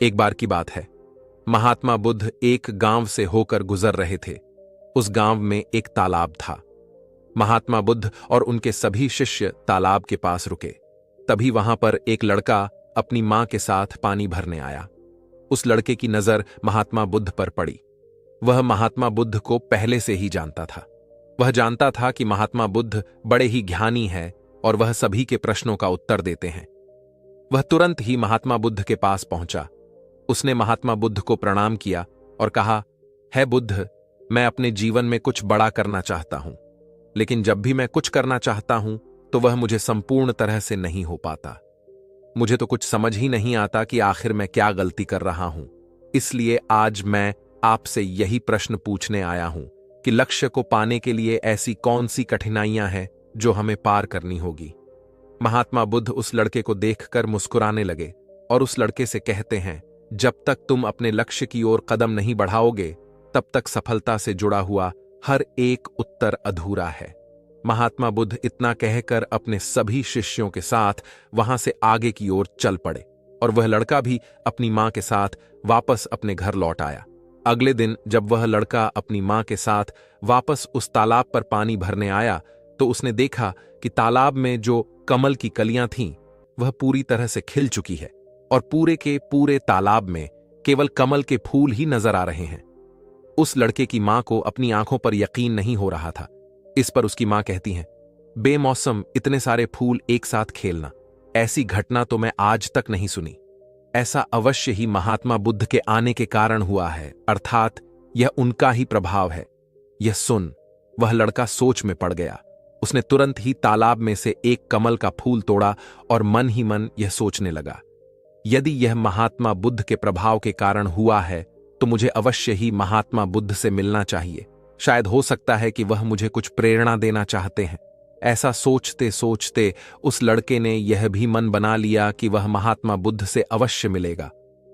एक बार की बात है, महात्मा बुद्ध एक गांव से होकर गुजर रहे थे। उस गांव में एक तालाब था। महात्मा बुद्ध और उनके सभी शिष्य तालाब के पास रुके। तभी वहां पर एक लड़का अपनी मां के साथ पानी भरने आया। उस लड़के की नजर महात्मा बुद्ध पर पड़ी। वह महात्मा बुद्ध को पहले से ही जानता था। वह जानता था कि महात्मा बुद्ध बड़े ही ज्ञानी है और वह सभी के प्रश्नों का उत्तर देते हैं। वह तुरंत ही महात्मा बुद्ध के पास पहुंचा। उसने महात्मा बुद्ध को प्रणाम किया और कहा, है बुद्ध, मैं अपने जीवन में कुछ बड़ा करना चाहता हूं, लेकिन जब भी मैं कुछ करना चाहता हूं तो वह मुझे संपूर्ण तरह से नहीं हो पाता। मुझे तो कुछ समझ ही नहीं आता कि आखिर मैं क्या गलती कर रहा हूं। इसलिए आज मैं आपसे यही प्रश्न पूछने आया हूं कि लक्ष्य को पाने के लिए ऐसी कौन सी कठिनाइयां हैं जो हमें पार करनी होगी। महात्मा बुद्ध उस लड़के को देखकर मुस्कुराने लगे और उस लड़के से कहते हैं, जब तक तुम अपने लक्ष्य की ओर कदम नहीं बढ़ाओगे तब तक सफलता से जुड़ा हुआ हर एक उत्तर अधूरा है। महात्मा बुद्ध इतना कहकर अपने सभी शिष्यों के साथ वहां से आगे की ओर चल पड़े और वह लड़का भी अपनी मां के साथ वापस अपने घर लौट आया। अगले दिन जब वह लड़का अपनी मां के साथ वापस उस तालाब पर पानी भरने आया तो उसने देखा कि तालाब में जो कमल की कलियां थीं वह पूरी तरह से खिल चुकी है और पूरे के पूरे तालाब में केवल कमल के फूल ही नजर आ रहे हैं। उस लड़के की मां को अपनी आंखों पर यकीन नहीं हो रहा था। इस पर उसकी मां कहती हैं, बेमौसम इतने सारे फूल एक साथ खेलना, ऐसी घटना तो मैं आज तक नहीं सुनी। ऐसा अवश्य ही महात्मा बुद्ध के आने के कारण हुआ है, अर्थात यह उनका ही प्रभाव है। यह सुन वह लड़का सोच में पड़ गया। उसने तुरंत ही तालाब में से एक कमल का फूल तोड़ा और मन ही मन यह सोचने लगा, यदि यह महात्मा बुद्ध के प्रभाव के कारण हुआ है तो मुझे अवश्य ही महात्मा बुद्ध से मिलना चाहिए। शायद हो सकता है कि वह मुझे कुछ प्रेरणा देना चाहते हैं। ऐसा सोचते सोचते उस लड़के ने यह भी मन बना लिया कि वह महात्मा बुद्ध से अवश्य मिलेगा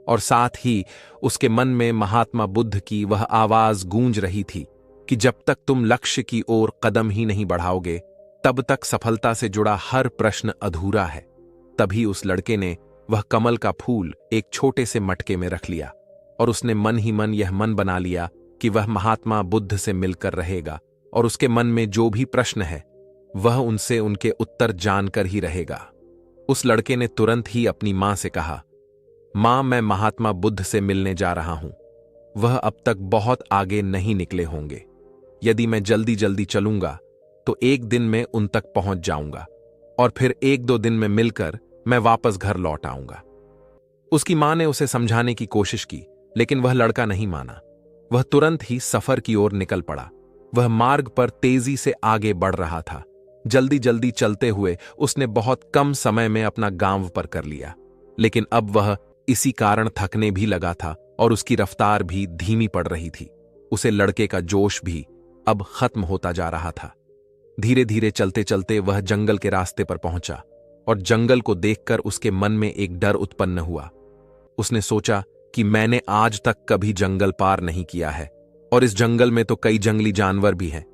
और साथ ही उसके मन में महात्मा बुद्ध की वह आवाज गूंज रही थी कि जब तक तुम लक्ष्य की ओर कदम ही नहीं बढ़ाओगे तब तक सफलता से जुड़ा हर प्रश्न अधूरा है। तभी उस लड़के ने वह कमल का फूल एक छोटे से मटके में रख लिया और उसने मन ही मन यह मन बना लिया कि वह महात्मा बुद्ध से मिलकर रहेगा और उसके मन में जो भी प्रश्न है वह उनसे उनके उत्तर जानकर ही रहेगा। उस लड़के ने तुरंत ही अपनी मां से कहा, मां, मैं महात्मा बुद्ध से मिलने जा रहा हूं। वह अब तक बहुत आगे नहीं निकले होंगे। यदि मैं जल्दी जल्दी चलूंगा तो एक दिन में उन तक पहुंच जाऊंगा और फिर एक दो दिन में मिलकर मैं वापस घर लौट आऊंगा। उसकी मां ने उसे समझाने की कोशिश की, लेकिन वह लड़का नहीं माना। वह तुरंत ही सफर की ओर निकल पड़ा। वह मार्ग पर तेजी से आगे बढ़ रहा था। जल्दी जल्दी चलते हुए उसने बहुत कम समय में अपना गांव पर कर लिया, लेकिन अब वह इसी कारण थकने भी लगा था और उसकी रफ्तार भी धीमी पड़ रही थी। उसे लड़के का जोश भी अब खत्म होता जा रहा था। धीरे धीरे चलते चलते वह जंगल के रास्ते पर पहुंचा और जंगल को देखकर उसके मन में एक डर उत्पन्न हुआ। उसने सोचा कि मैंने आज तक कभी जंगल पार नहीं किया है और इस जंगल में तो कई जंगली जानवर भी हैं।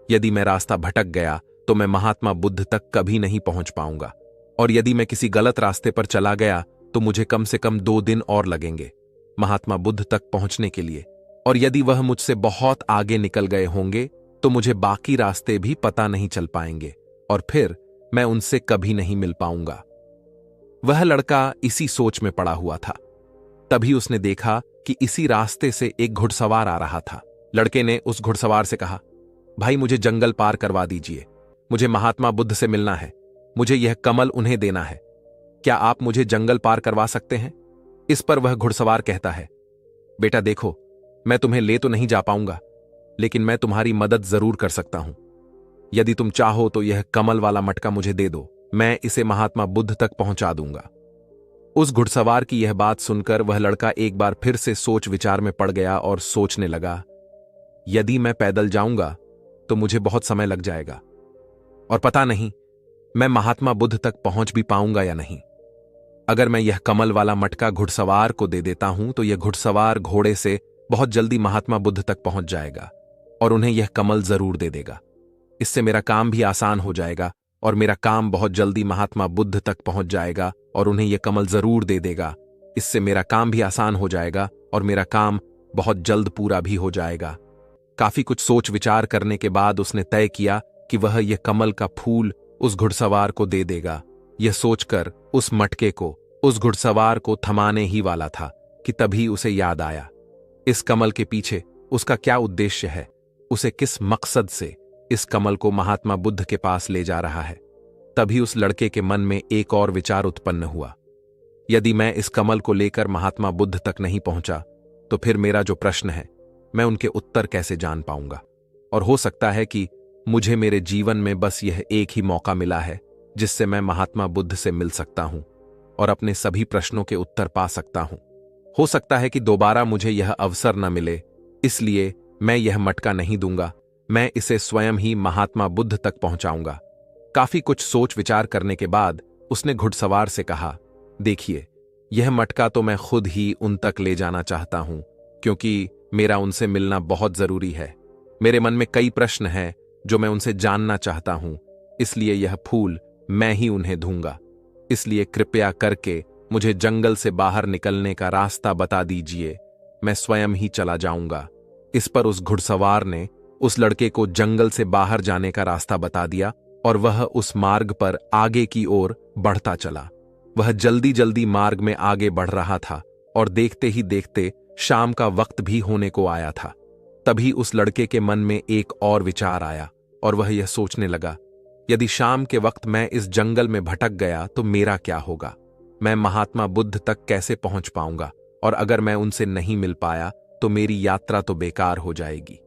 यदि मैं रास्ता भटक गया तो मैं महात्मा बुद्ध तक कभी नहीं पहुंच पाऊंगा और यदि मैं किसी गलत रास्ते पर चला गया तो मुझे कम से कम 2 दिन और लगेंगे महात्मा बुद्ध तक पहुंचने के लिए, और यदि वह मुझसे बहुत आगे निकल गए होंगे तो मुझे बाकी रास्ते भी पता नहीं चल पाएंगे और फिर मैं उनसे कभी नहीं मिल पाऊंगा। वह लड़का इसी सोच में पड़ा हुआ था। तभी उसने देखा कि इसी रास्ते से एक घुड़सवार आ रहा था। लड़के ने उस घुड़सवार से कहा, भाई, मुझे जंगल पार करवा दीजिए। मुझे महात्मा बुद्ध से मिलना है। मुझे यह कमल उन्हें देना है। क्या आप मुझे जंगल पार करवा सकते हैं? इस पर वह घुड़सवार कहता है, बेटा देखो, मैं तुम्हें ले तो नहीं जा पाऊंगा, लेकिन मैं तुम्हारी मदद जरूर कर सकता हूं। यदि तुम चाहो तो यह कमल वाला मटका मुझे दे दो, मैं इसे महात्मा बुद्ध तक पहुंचा दूंगा। उस घुड़सवार की यह बात सुनकर वह लड़का एक बार फिर से सोच विचार में पड़ गया और सोचने लगा, यदि मैं पैदल जाऊंगा तो मुझे बहुत समय लग जाएगा और पता नहीं मैं महात्मा बुद्ध तक पहुंच भी पाऊंगा या नहीं। अगर मैं यह कमल वाला मटका घुड़सवार को दे देता हूं तो यह घुड़सवार घोड़े से बहुत जल्दी महात्मा बुद्ध तक पहुंच जाएगा और उन्हें यह कमल जरूर दे देगा। इससे मेरा काम भी आसान हो जाएगा और मेरा काम बहुत जल्दी महात्मा बुद्ध तक पहुंच जाएगा और उन्हें यह कमल जरूर दे देगा। इससे मेरा काम भी आसान हो जाएगा और मेरा काम बहुत जल्द पूरा भी हो जाएगा। काफी कुछ सोच विचार करने के बाद उसने तय किया कि वह यह कमल का फूल उस घुड़सवार को दे देगा। यह सोचकर उस मटके को उस घुड़सवार को थमाने ही वाला था कि तभी उसे याद आया, इस कमल के पीछे उसका क्या उद्देश्य है, उसे किस मकसद से इस कमल को महात्मा बुद्ध के पास ले जा रहा है। तभी उस लड़के के मन में एक और विचार उत्पन्न हुआ, यदि मैं इस कमल को लेकर महात्मा बुद्ध तक नहीं पहुंचा तो फिर मेरा जो प्रश्न है मैं उनके उत्तर कैसे जान पाऊंगा। और हो सकता है कि मुझे मेरे जीवन में बस यह एक ही मौका मिला है जिससे मैं महात्मा बुद्ध से मिल सकता हूं और अपने सभी प्रश्नों के उत्तर पा सकता हूं। हो सकता है कि दोबारा मुझे यह अवसर न मिले, इसलिए मैं यह मटका नहीं दूंगा, मैं इसे स्वयं ही महात्मा बुद्ध तक पहुंचाऊंगा। काफी कुछ सोच विचार करने के बाद उसने घुड़सवार से कहा, देखिए, यह मटका तो मैं खुद ही उन तक ले जाना चाहता हूं, क्योंकि मेरा उनसे मिलना बहुत जरूरी है। मेरे मन में कई प्रश्न हैं जो मैं उनसे जानना चाहता हूं, इसलिए यह फूल मैं ही उन्हें दूंगा। इसलिए कृपया करके मुझे जंगल से बाहर निकलने का रास्ता बता दीजिए, मैं स्वयं ही चला जाऊंगा। इस पर उस घुड़सवार ने उस लड़के को जंगल से बाहर जाने का रास्ता बता दिया और वह उस मार्ग पर आगे की ओर बढ़ता चला। वह जल्दी जल्दी मार्ग में आगे बढ़ रहा था और देखते ही देखते शाम का वक्त भी होने को आया था। तभी उस लड़के के मन में एक और विचार आया और वह यह सोचने लगा, यदि शाम के वक्त मैं इस जंगल में भटक गया तो मेरा क्या होगा, मैं महात्मा बुद्ध तक कैसे पहुंच पाऊंगा, और अगर मैं उनसे नहीं मिल पाया तो मेरी यात्रा तो बेकार हो जाएगी।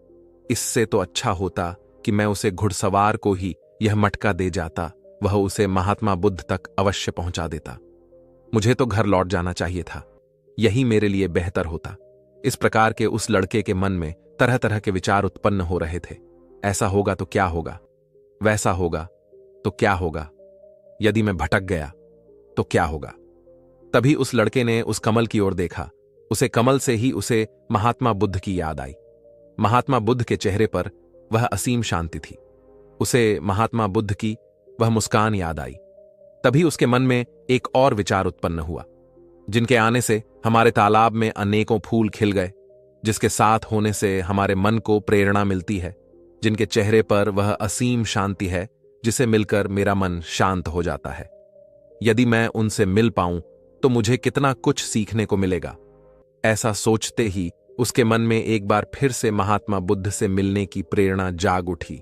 इससे तो अच्छा होता कि मैं उसे घुड़सवार को ही यह मटका दे जाता, वह उसे महात्मा बुद्ध तक अवश्य पहुंचा देता। मुझे तो घर लौट जाना चाहिए था, यही मेरे लिए बेहतर होता। इस प्रकार के उस लड़के के मन में तरह तरह के विचार उत्पन्न हो रहे थे। ऐसा होगा तो क्या होगा, वैसा होगा तो क्या होगा, यदि मैं भटक गया तो क्या होगा। तभी उस लड़के ने उस कमल की ओर देखा। उसे कमल से ही उसे महात्मा बुद्ध की याद आई। महात्मा बुद्ध के चेहरे पर वह असीम शांति थी। उसे महात्मा बुद्ध की वह मुस्कान याद आई। तभी उसके मन में एक और विचार उत्पन्न हुआ, जिनके आने से हमारे तालाब में अनेकों फूल खिल गए, जिसके साथ होने से हमारे मन को प्रेरणा मिलती है, जिनके चेहरे पर वह असीम शांति है जिसे मिलकर मेरा मन शांत हो जाता है। यदि मैं उनसे मिल पाऊं तो मुझे कितना कुछ सीखने को मिलेगा। ऐसा सोचते ही उसके मन में एक बार फिर से महात्मा बुद्ध से मिलने की प्रेरणा जाग उठी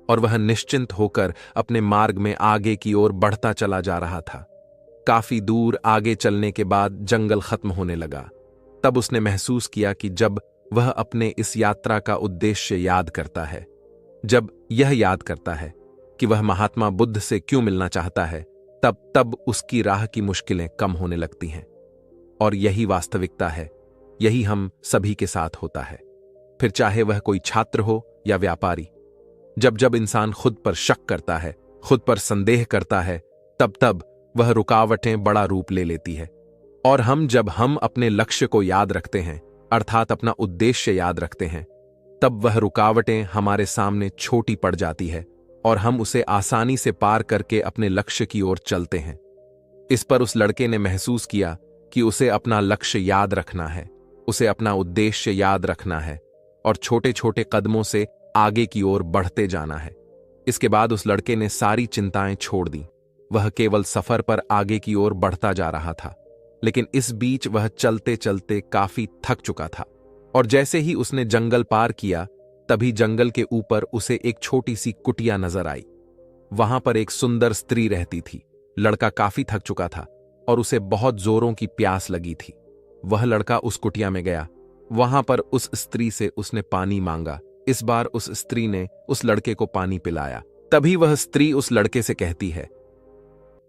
और वह निश्चिंत होकर अपने मार्ग में आगे की ओर बढ़ता चला जा रहा था। काफी दूर आगे चलने के बाद जंगल खत्म होने लगा। तब उसने महसूस किया कि जब वह अपने इस यात्रा का उद्देश्य याद करता है, जब यह याद करता है कि वह महात्मा बुद्ध से क्यों मिलना चाहता है, तब उसकी राह की मुश्किलें कम होने लगती हैं। और यही वास्तविकता है, यही हम सभी के साथ होता है, फिर चाहे वह कोई छात्र हो या व्यापारी। जब जब इंसान खुद पर शक करता है, खुद पर संदेह करता है, तब वह रुकावटें बड़ा रूप ले लेती है। और जब हम अपने लक्ष्य को याद रखते हैं, अर्थात अपना उद्देश्य याद रखते हैं, तब वह रुकावटें हमारे सामने छोटी पड़ जाती है और हम उसे आसानी से पार करके अपने लक्ष्य की ओर चलते हैं। इस पर उस लड़के ने महसूस किया कि उसे अपना लक्ष्य याद रखना है, उसे अपना उद्देश्य याद रखना है और छोटे छोटे कदमों से आगे की ओर बढ़ते जाना है। इसके बाद उस लड़के ने सारी चिंताएं छोड़ दी। वह केवल सफर पर आगे की ओर बढ़ता जा रहा था, लेकिन इस बीच वह चलते चलते काफी थक चुका था। और जैसे ही उसने जंगल पार किया, तभी जंगल के ऊपर उसे एक छोटी सी कुटिया नजर आई। वहां पर एक सुंदर स्त्री रहती थी। लड़का काफी थक चुका था और उसे बहुत जोरों की प्यास लगी थी। वह लड़का उस कुटिया में गया। वहां पर उस स्त्री से उसने पानी मांगा। इस बार उस स्त्री ने उस लड़के को पानी पिलाया। तभी वह स्त्री उस लड़के से कहती है,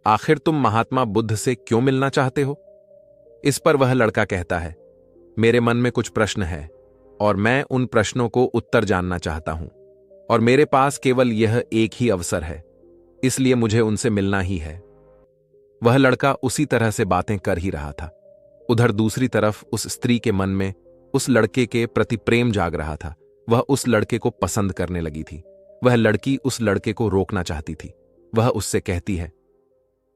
आखिर तुम महात्मा बुद्ध से क्यों मिलना चाहते हो? इस पर वह लड़का कहता है, मेरे मन में कुछ प्रश्न है और मैं उन प्रश्नों को उत्तर जानना चाहता हूं, और मेरे पास केवल यह एक ही अवसर है, इसलिए मुझे उनसे मिलना ही है। वह लड़का उसी तरह से बातें कर ही रहा था। उधर दूसरी तरफ उस स्त्री के मन में उस लड़के के प्रति प्रेम जाग रहा था। वह उस लड़के को पसंद करने लगी थी। वह लड़की उस लड़के को रोकना चाहती थी। वह उससे कहती है,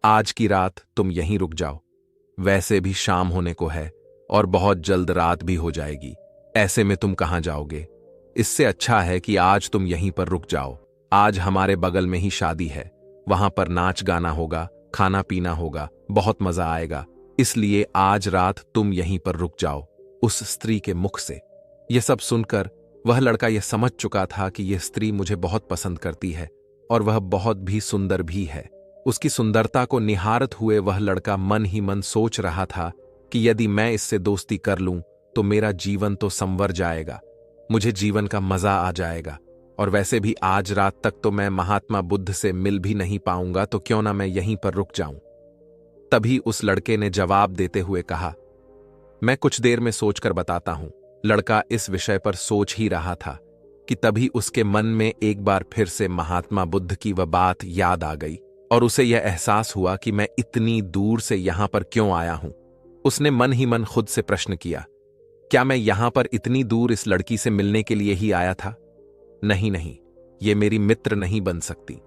आज की रात तुम यहीं रुक जाओ, वैसे भी शाम होने को है और बहुत जल्द रात भी हो जाएगी। ऐसे में तुम कहाँ जाओगे? इससे अच्छा है कि आज तुम यहीं पर रुक जाओ। आज हमारे बगल में ही शादी है, वहां पर नाच गाना होगा, खाना पीना होगा, बहुत मजा आएगा। इसलिए आज रात तुम यहीं पर रुक जाओ। उस स्त्री के मुख से यह सब सुनकर वह लड़का यह समझ चुका था कि यह स्त्री मुझे बहुत पसंद करती है और वह बहुत भी सुंदर भी है। उसकी सुंदरता को निहारत हुए वह लड़का मन ही मन सोच रहा था कि यदि मैं इससे दोस्ती कर लूं तो मेरा जीवन तो संवर जाएगा, मुझे जीवन का मजा आ जाएगा। और वैसे भी आज रात तक तो मैं महात्मा बुद्ध से मिल भी नहीं पाऊंगा, तो क्यों ना मैं यहीं पर रुक जाऊं। तभी उस लड़के ने जवाब देते हुए कहा, मैं कुछ देर में सोचकर बताता हूं। लड़का इस विषय पर सोच ही रहा था कि तभी उसके मन में एक बार फिर से महात्मा बुद्ध की वह बात याद आ गई और उसे यह एहसास हुआ कि मैं इतनी दूर से यहां पर क्यों आया हूं। उसने मन ही मन खुद से प्रश्न किया, क्या मैं यहां पर इतनी दूर इस लड़की से मिलने के लिए ही आया था? नहीं नहीं, ये मेरी मित्र नहीं बन सकती।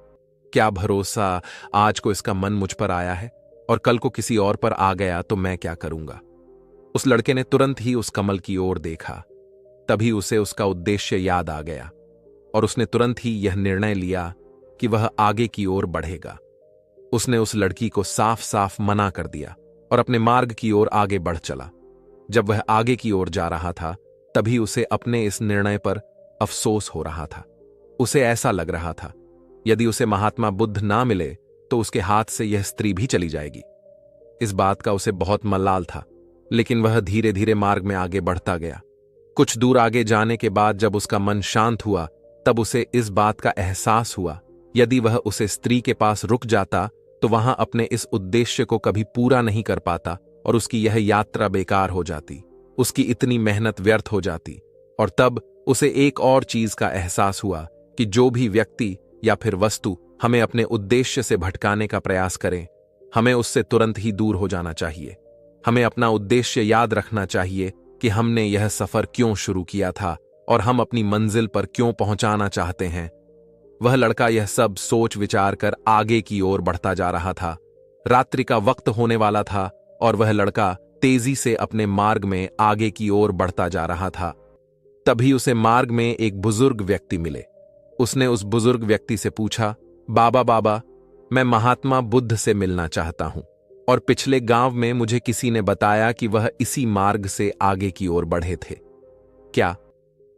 क्या भरोसा आज को इसका मन मुझ पर आया है और कल को किसी और पर आ गया तो मैं क्या करूंगा। उस लड़के ने तुरंत ही उस कमल की ओर देखा। तभी उसे उसका उद्देश्य याद आ गया और उसने तुरंत ही यह निर्णय लिया कि वह आगे की ओर बढ़ेगा। उसने उस लड़की को साफ साफ मना कर दिया और अपने मार्ग की ओर आगे बढ़ चला। जब वह आगे की ओर जा रहा था तभी उसे अपने इस निर्णय पर अफसोस हो रहा था। उसे ऐसा लग रहा था यदि उसे महात्मा बुद्ध ना मिले तो उसके हाथ से यह स्त्री भी चली जाएगी। इस बात का उसे बहुत मलाल था, लेकिन वह धीरे धीरे मार्ग में आगे बढ़ता गया। कुछ दूर आगे जाने के बाद जब उसका मन शांत हुआ तब उसे इस बात का एहसास हुआ यदि वह उसे स्त्री के पास रुक जाता तो वहां अपने इस उद्देश्य को कभी पूरा नहीं कर पाता और उसकी यह यात्रा बेकार हो जाती, उसकी इतनी मेहनत व्यर्थ हो जाती। और तब उसे एक और चीज का एहसास हुआ कि जो भी व्यक्ति या फिर वस्तु हमें अपने उद्देश्य से भटकाने का प्रयास करें, हमें उससे तुरंत ही दूर हो जाना चाहिए। हमें अपना उद्देश्य याद रखना चाहिए कि हमने यह सफर क्यों शुरू किया था और हम अपनी मंजिल पर क्यों पहुंचाना चाहते हैं। वह लड़का यह सब सोच विचार कर आगे की ओर बढ़ता जा रहा था। रात्रि का वक्त होने वाला था और वह लड़का तेजी से अपने मार्ग में आगे की ओर बढ़ता जा रहा था। तभी उसे मार्ग में एक बुजुर्ग व्यक्ति मिले। उसने उस बुजुर्ग व्यक्ति से पूछा, बाबा बाबा, मैं महात्मा बुद्ध से मिलना चाहता हूं और पिछले गांव में मुझे किसी ने बताया कि वह इसी मार्ग से आगे की ओर बढ़े थे। क्या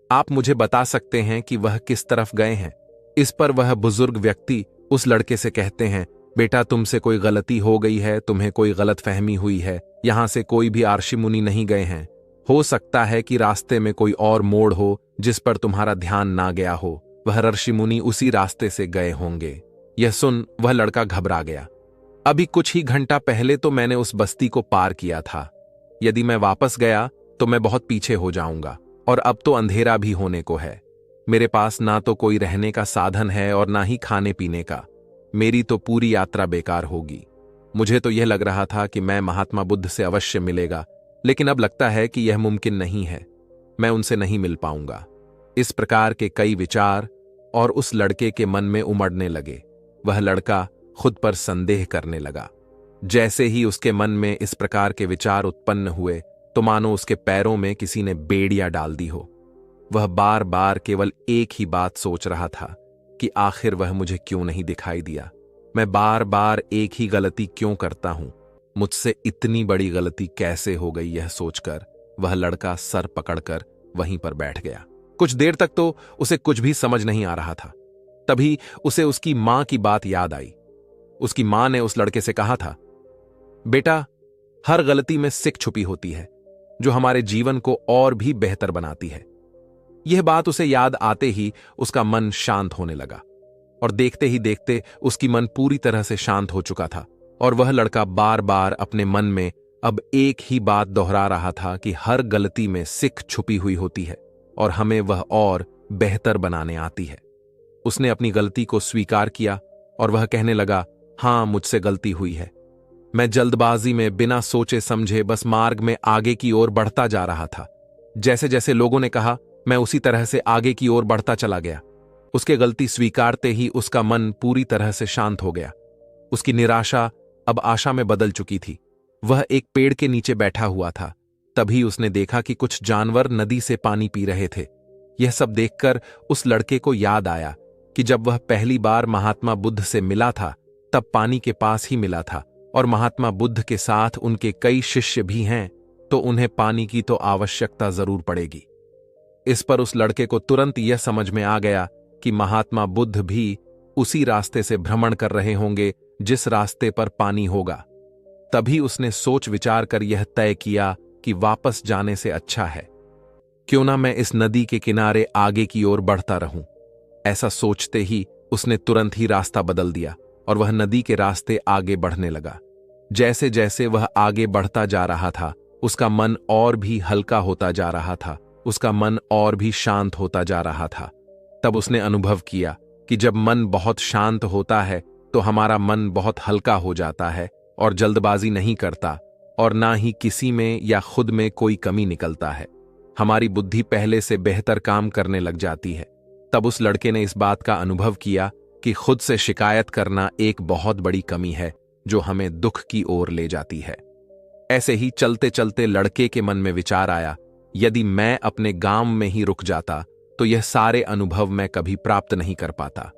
आप मुझे बता सकते हैं कि वह किस तरफ गए हैं? इस पर वह बुजुर्ग व्यक्ति उस लड़के से कहते हैं, बेटा तुमसे कोई गलती हो गई है, तुम्हें कोई गलतफहमी हुई है। यहां से कोई भी ऋषि मुनि नहीं गए हैं। हो सकता है कि रास्ते में कोई और मोड़ हो जिस पर तुम्हारा ध्यान ना गया हो। वह ऋषि मुनि उसी रास्ते से गए होंगे। यह सुन वह लड़का घबरा गया। अभी कुछ ही घंटा पहले तो मैंने उस बस्ती को पार किया था। यदि मैं वापस गया तो मैं बहुत पीछे हो जाऊंगा और अब तो अंधेरा भी होने को है। मेरे पास ना तो कोई रहने का साधन है और ना ही खाने पीने का। मेरी तो पूरी यात्रा बेकार होगी। मुझे तो यह लग रहा था कि मैं महात्मा बुद्ध से अवश्य मिलेगा, लेकिन अब लगता है कि यह मुमकिन नहीं है। मैं उनसे नहीं मिल पाऊंगा। इस प्रकार के कई विचार और उस लड़के के मन में उमड़ने लगे। वह लड़का खुद पर संदेह करने लगा। जैसे ही उसके मन में इस प्रकार के विचार उत्पन्न हुए तो मानो उसके पैरों में किसी ने बेड़ियां डाल दी हो। वह बार बार केवल एक ही बात सोच रहा था कि आखिर वह मुझे क्यों नहीं दिखाई दिया। मैं बार बार एक ही गलती क्यों करता हूं? मुझसे इतनी बड़ी गलती कैसे हो गई? यह सोचकर वह लड़का सर पकड़कर वहीं पर बैठ गया। कुछ देर तक तो उसे कुछ भी समझ नहीं आ रहा था। तभी उसे उसकी मां की बात याद आई। उसकी मां ने उस लड़के से कहा था, बेटा, हर गलती में सीख छुपी होती है जो हमारे जीवन को और भी बेहतर बनाती है। यह बात उसे याद आते ही उसका मन शांत होने लगा और देखते ही देखते उसकी मन पूरी तरह से शांत हो चुका था और वह लड़का बार बार अपने मन में अब एक ही बात दोहरा रहा था कि हर गलती में सीख छुपी हुई होती है और हमें वह और बेहतर बनाने आती है। उसने अपनी गलती को स्वीकार किया और वह कहने लगा, हां, मुझसे गलती हुई है। मैं जल्दबाजी में बिना सोचे समझे बस मार्ग में आगे की ओर बढ़ता जा रहा था। जैसे जैसे लोगों ने कहा मैं उसी तरह से आगे की ओर बढ़ता चला गया। उसके गलती स्वीकारते ही उसका मन पूरी तरह से शांत हो गया। उसकी निराशा अब आशा में बदल चुकी थी वह एक पेड़ के नीचे बैठा हुआ था। तभी उसने देखा कि कुछ जानवर नदी से पानी पी रहे थे। यह सब देखकर उस लड़के को याद आया कि जब वह पहली बार महात्मा बुद्ध से मिला था तब पानी के पास ही मिला था, और महात्मा बुद्ध के साथ उनके कई शिष्य भी हैं, तो उन्हें पानी की तो आवश्यकता जरूर पड़ेगी। इस पर उस लड़के को तुरंत यह समझ में आ गया कि महात्मा बुद्ध भी उसी रास्ते से भ्रमण कर रहे होंगे जिस रास्ते पर पानी होगा। तभी उसने सोच विचार कर यह तय किया कि वापस जाने से अच्छा है क्यों ना मैं इस नदी के किनारे आगे की ओर बढ़ता रहूं। ऐसा सोचते ही उसने तुरंत ही रास्ता बदल दिया और वह नदी के रास्ते आगे बढ़ने लगा। जैसे जैसे वह आगे बढ़ता जा रहा था, उसका मन और भी हल्का होता जा रहा था, उसका मन और भी शांत होता जा रहा था। तब उसने अनुभव किया कि जब मन बहुत शांत होता है तो हमारा मन बहुत हल्का हो जाता है और जल्दबाजी नहीं करता, और ना ही किसी में या खुद में कोई कमी निकलता है। हमारी बुद्धि पहले से बेहतर काम करने लग जाती है। तब उस लड़के ने इस बात का अनुभव किया कि खुद से शिकायत करना एक बहुत बड़ी कमी है जो हमें दुख की ओर ले जाती है। ऐसे ही चलते चलते लड़के के मन में विचार आया, यदि मैं अपने गांव में ही रुक जाता तो यह सारे अनुभव मैं कभी प्राप्त नहीं कर पाता।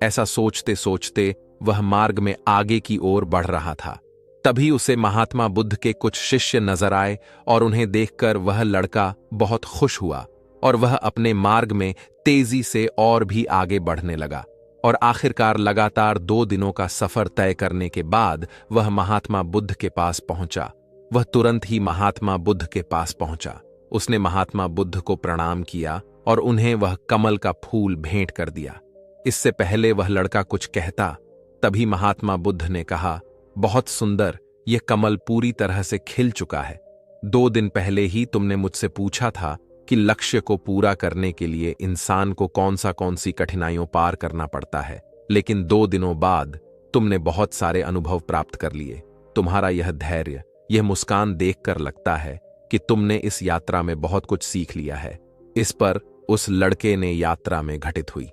ऐसा सोचते सोचते वह मार्ग में आगे की ओर बढ़ रहा था। तभी उसे महात्मा बुद्ध के कुछ शिष्य नजर आए और उन्हें देखकर वह लड़का बहुत खुश हुआ और वह अपने मार्ग में तेजी से और भी आगे बढ़ने लगा, और आखिरकार लगातार 2 दिनों का सफर तय करने के बाद वह महात्मा बुद्ध के पास पहुंचा। वह तुरंत ही महात्मा बुद्ध के पास पहुंचा। उसने महात्मा बुद्ध को प्रणाम किया और उन्हें वह कमल का फूल भेंट कर दिया। इससे पहले वह लड़का कुछ कहता, तभी महात्मा बुद्ध ने कहा, बहुत सुंदर, यह कमल पूरी तरह से खिल चुका है। 2 दिन पहले ही तुमने मुझसे पूछा था कि लक्ष्य को पूरा करने के लिए इंसान को कौन सी कठिनाइयों पार करना पड़ता है, लेकिन 2 दिनों बाद तुमने बहुत सारे अनुभव प्राप्त कर लिए। तुम्हारा यह धैर्य, यह मुस्कान देखकर लगता है कि तुमने इस यात्रा में बहुत कुछ सीख लिया है। इस पर उस लड़के ने यात्रा में घटित हुई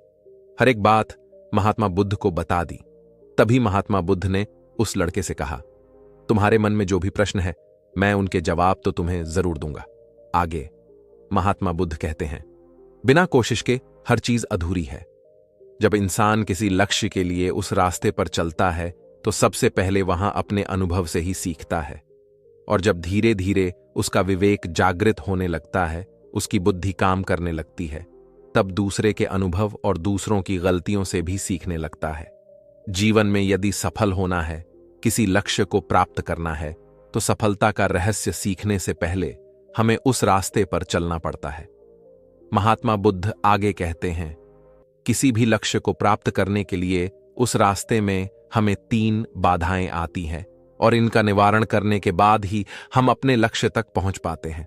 हर एक बात महात्मा बुद्ध को बता दी। तभी महात्मा बुद्ध ने उस लड़के से कहा, तुम्हारे मन में जो भी प्रश्न है मैं उनके जवाब तो तुम्हें जरूर दूंगा। आगे महात्मा बुद्ध कहते हैं, बिना कोशिश के हर चीज अधूरी है। जब इंसान किसी लक्ष्य के लिए उस रास्ते पर चलता है तो सबसे पहले वहां अपने अनुभव से ही सीखता है, और जब धीरे धीरे उसका विवेक जागृत होने लगता है, उसकी बुद्धि काम करने लगती है, तब दूसरे के अनुभव और दूसरों की गलतियों से भी सीखने लगता है। जीवन में यदि सफल होना है, किसी लक्ष्य को प्राप्त करना है, तो सफलता का रहस्य सीखने से पहले हमें उस रास्ते पर चलना पड़ता है। महात्मा बुद्ध आगे कहते हैं, किसी भी लक्ष्य को प्राप्त करने के लिए उस रास्ते में हमें 3 बाधाएं आती हैं, और इनका निवारण करने के बाद ही हम अपने लक्ष्य तक पहुंच पाते हैं।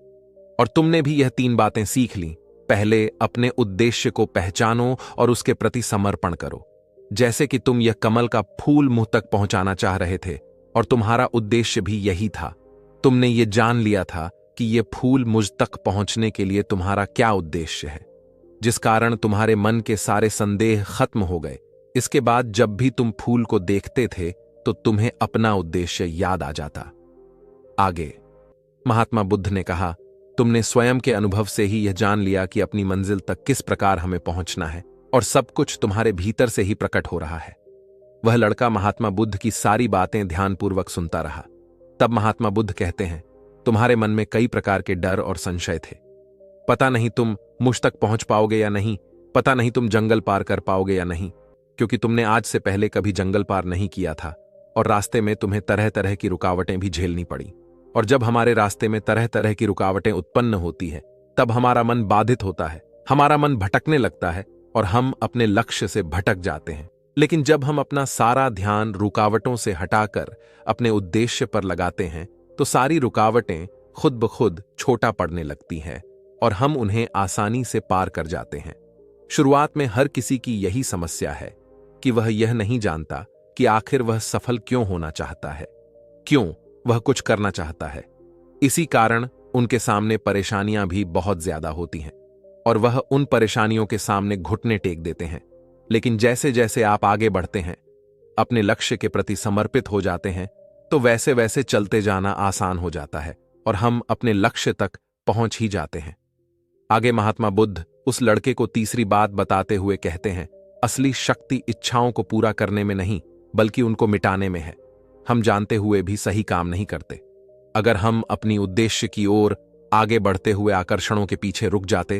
और तुमने भी यह 3 बातें सीख ली। पहले अपने उद्देश्य को पहचानो और उसके प्रति समर्पण करो। जैसे कि तुम यह कमल का फूल मुंह तक पहुंचाना चाह रहे थे, और तुम्हारा उद्देश्य भी यही था। तुमने ये जान लिया था कि यह फूल मुझ तक पहुंचने के लिए तुम्हारा क्या उद्देश्य है, जिस कारण तुम्हारे मन के सारे संदेह खत्म हो गए। इसके बाद जब भी तुम फूल को देखते थे तो तुम्हें अपना उद्देश्य याद आ जाता। आगे महात्मा बुद्ध ने कहा, तुमने स्वयं के अनुभव से ही यह जान लिया कि अपनी मंजिल तक किस प्रकार हमें पहुंचना है, और सब कुछ तुम्हारे भीतर से ही प्रकट हो रहा है। वह लड़का महात्मा बुद्ध की सारी बातें ध्यानपूर्वक सुनता रहा। तब महात्मा बुद्ध कहते हैं, तुम्हारे मन में कई प्रकार के डर और संशय थे। पता नहीं तुम मुझ तक पहुंच पाओगे या नहीं, पता नहीं तुम जंगल पार कर पाओगे या नहीं, क्योंकि तुमने आज से पहले कभी जंगल पार नहीं किया था, और रास्ते में तुम्हें तरह तरह की रुकावटें भी झेलनी पड़ी। और जब हमारे रास्ते में तरह तरह की रुकावटें उत्पन्न होती है, तब हमारा मन बाधित होता है, हमारा मन भटकने लगता है और हम अपने लक्ष्य से भटक जाते हैं। लेकिन जब हम अपना सारा ध्यान रुकावटों से हटाकर अपने उद्देश्य पर लगाते हैं, तो सारी रुकावटें खुद ब खुद छोटा पड़ने लगती हैं और हम उन्हें आसानी से पार कर जाते हैं। शुरुआत में हर किसी की यही समस्या है कि वह यह नहीं जानता कि आखिर वह सफल क्यों होना चाहता है, क्यों वह कुछ करना चाहता है। इसी कारण उनके सामने परेशानियां भी बहुत ज्यादा होती हैं और वह उन परेशानियों के सामने घुटने टेक देते हैं। लेकिन जैसे जैसे आप आगे बढ़ते हैं, अपने लक्ष्य के प्रति समर्पित हो जाते हैं, तो वैसे वैसे चलते जाना आसान हो जाता है और हम अपने लक्ष्य तक पहुंच ही जाते हैं। आगे महात्मा बुद्ध उस लड़के को तीसरी बात बताते हुए कहते हैं, असली शक्ति इच्छाओं को पूरा करने में नहीं बल्कि उनको मिटाने में है। हम जानते हुए भी सही काम नहीं करते। अगर हम अपनी उद्देश्य की ओर आगे बढ़ते हुए आकर्षणों के पीछे रुक जाते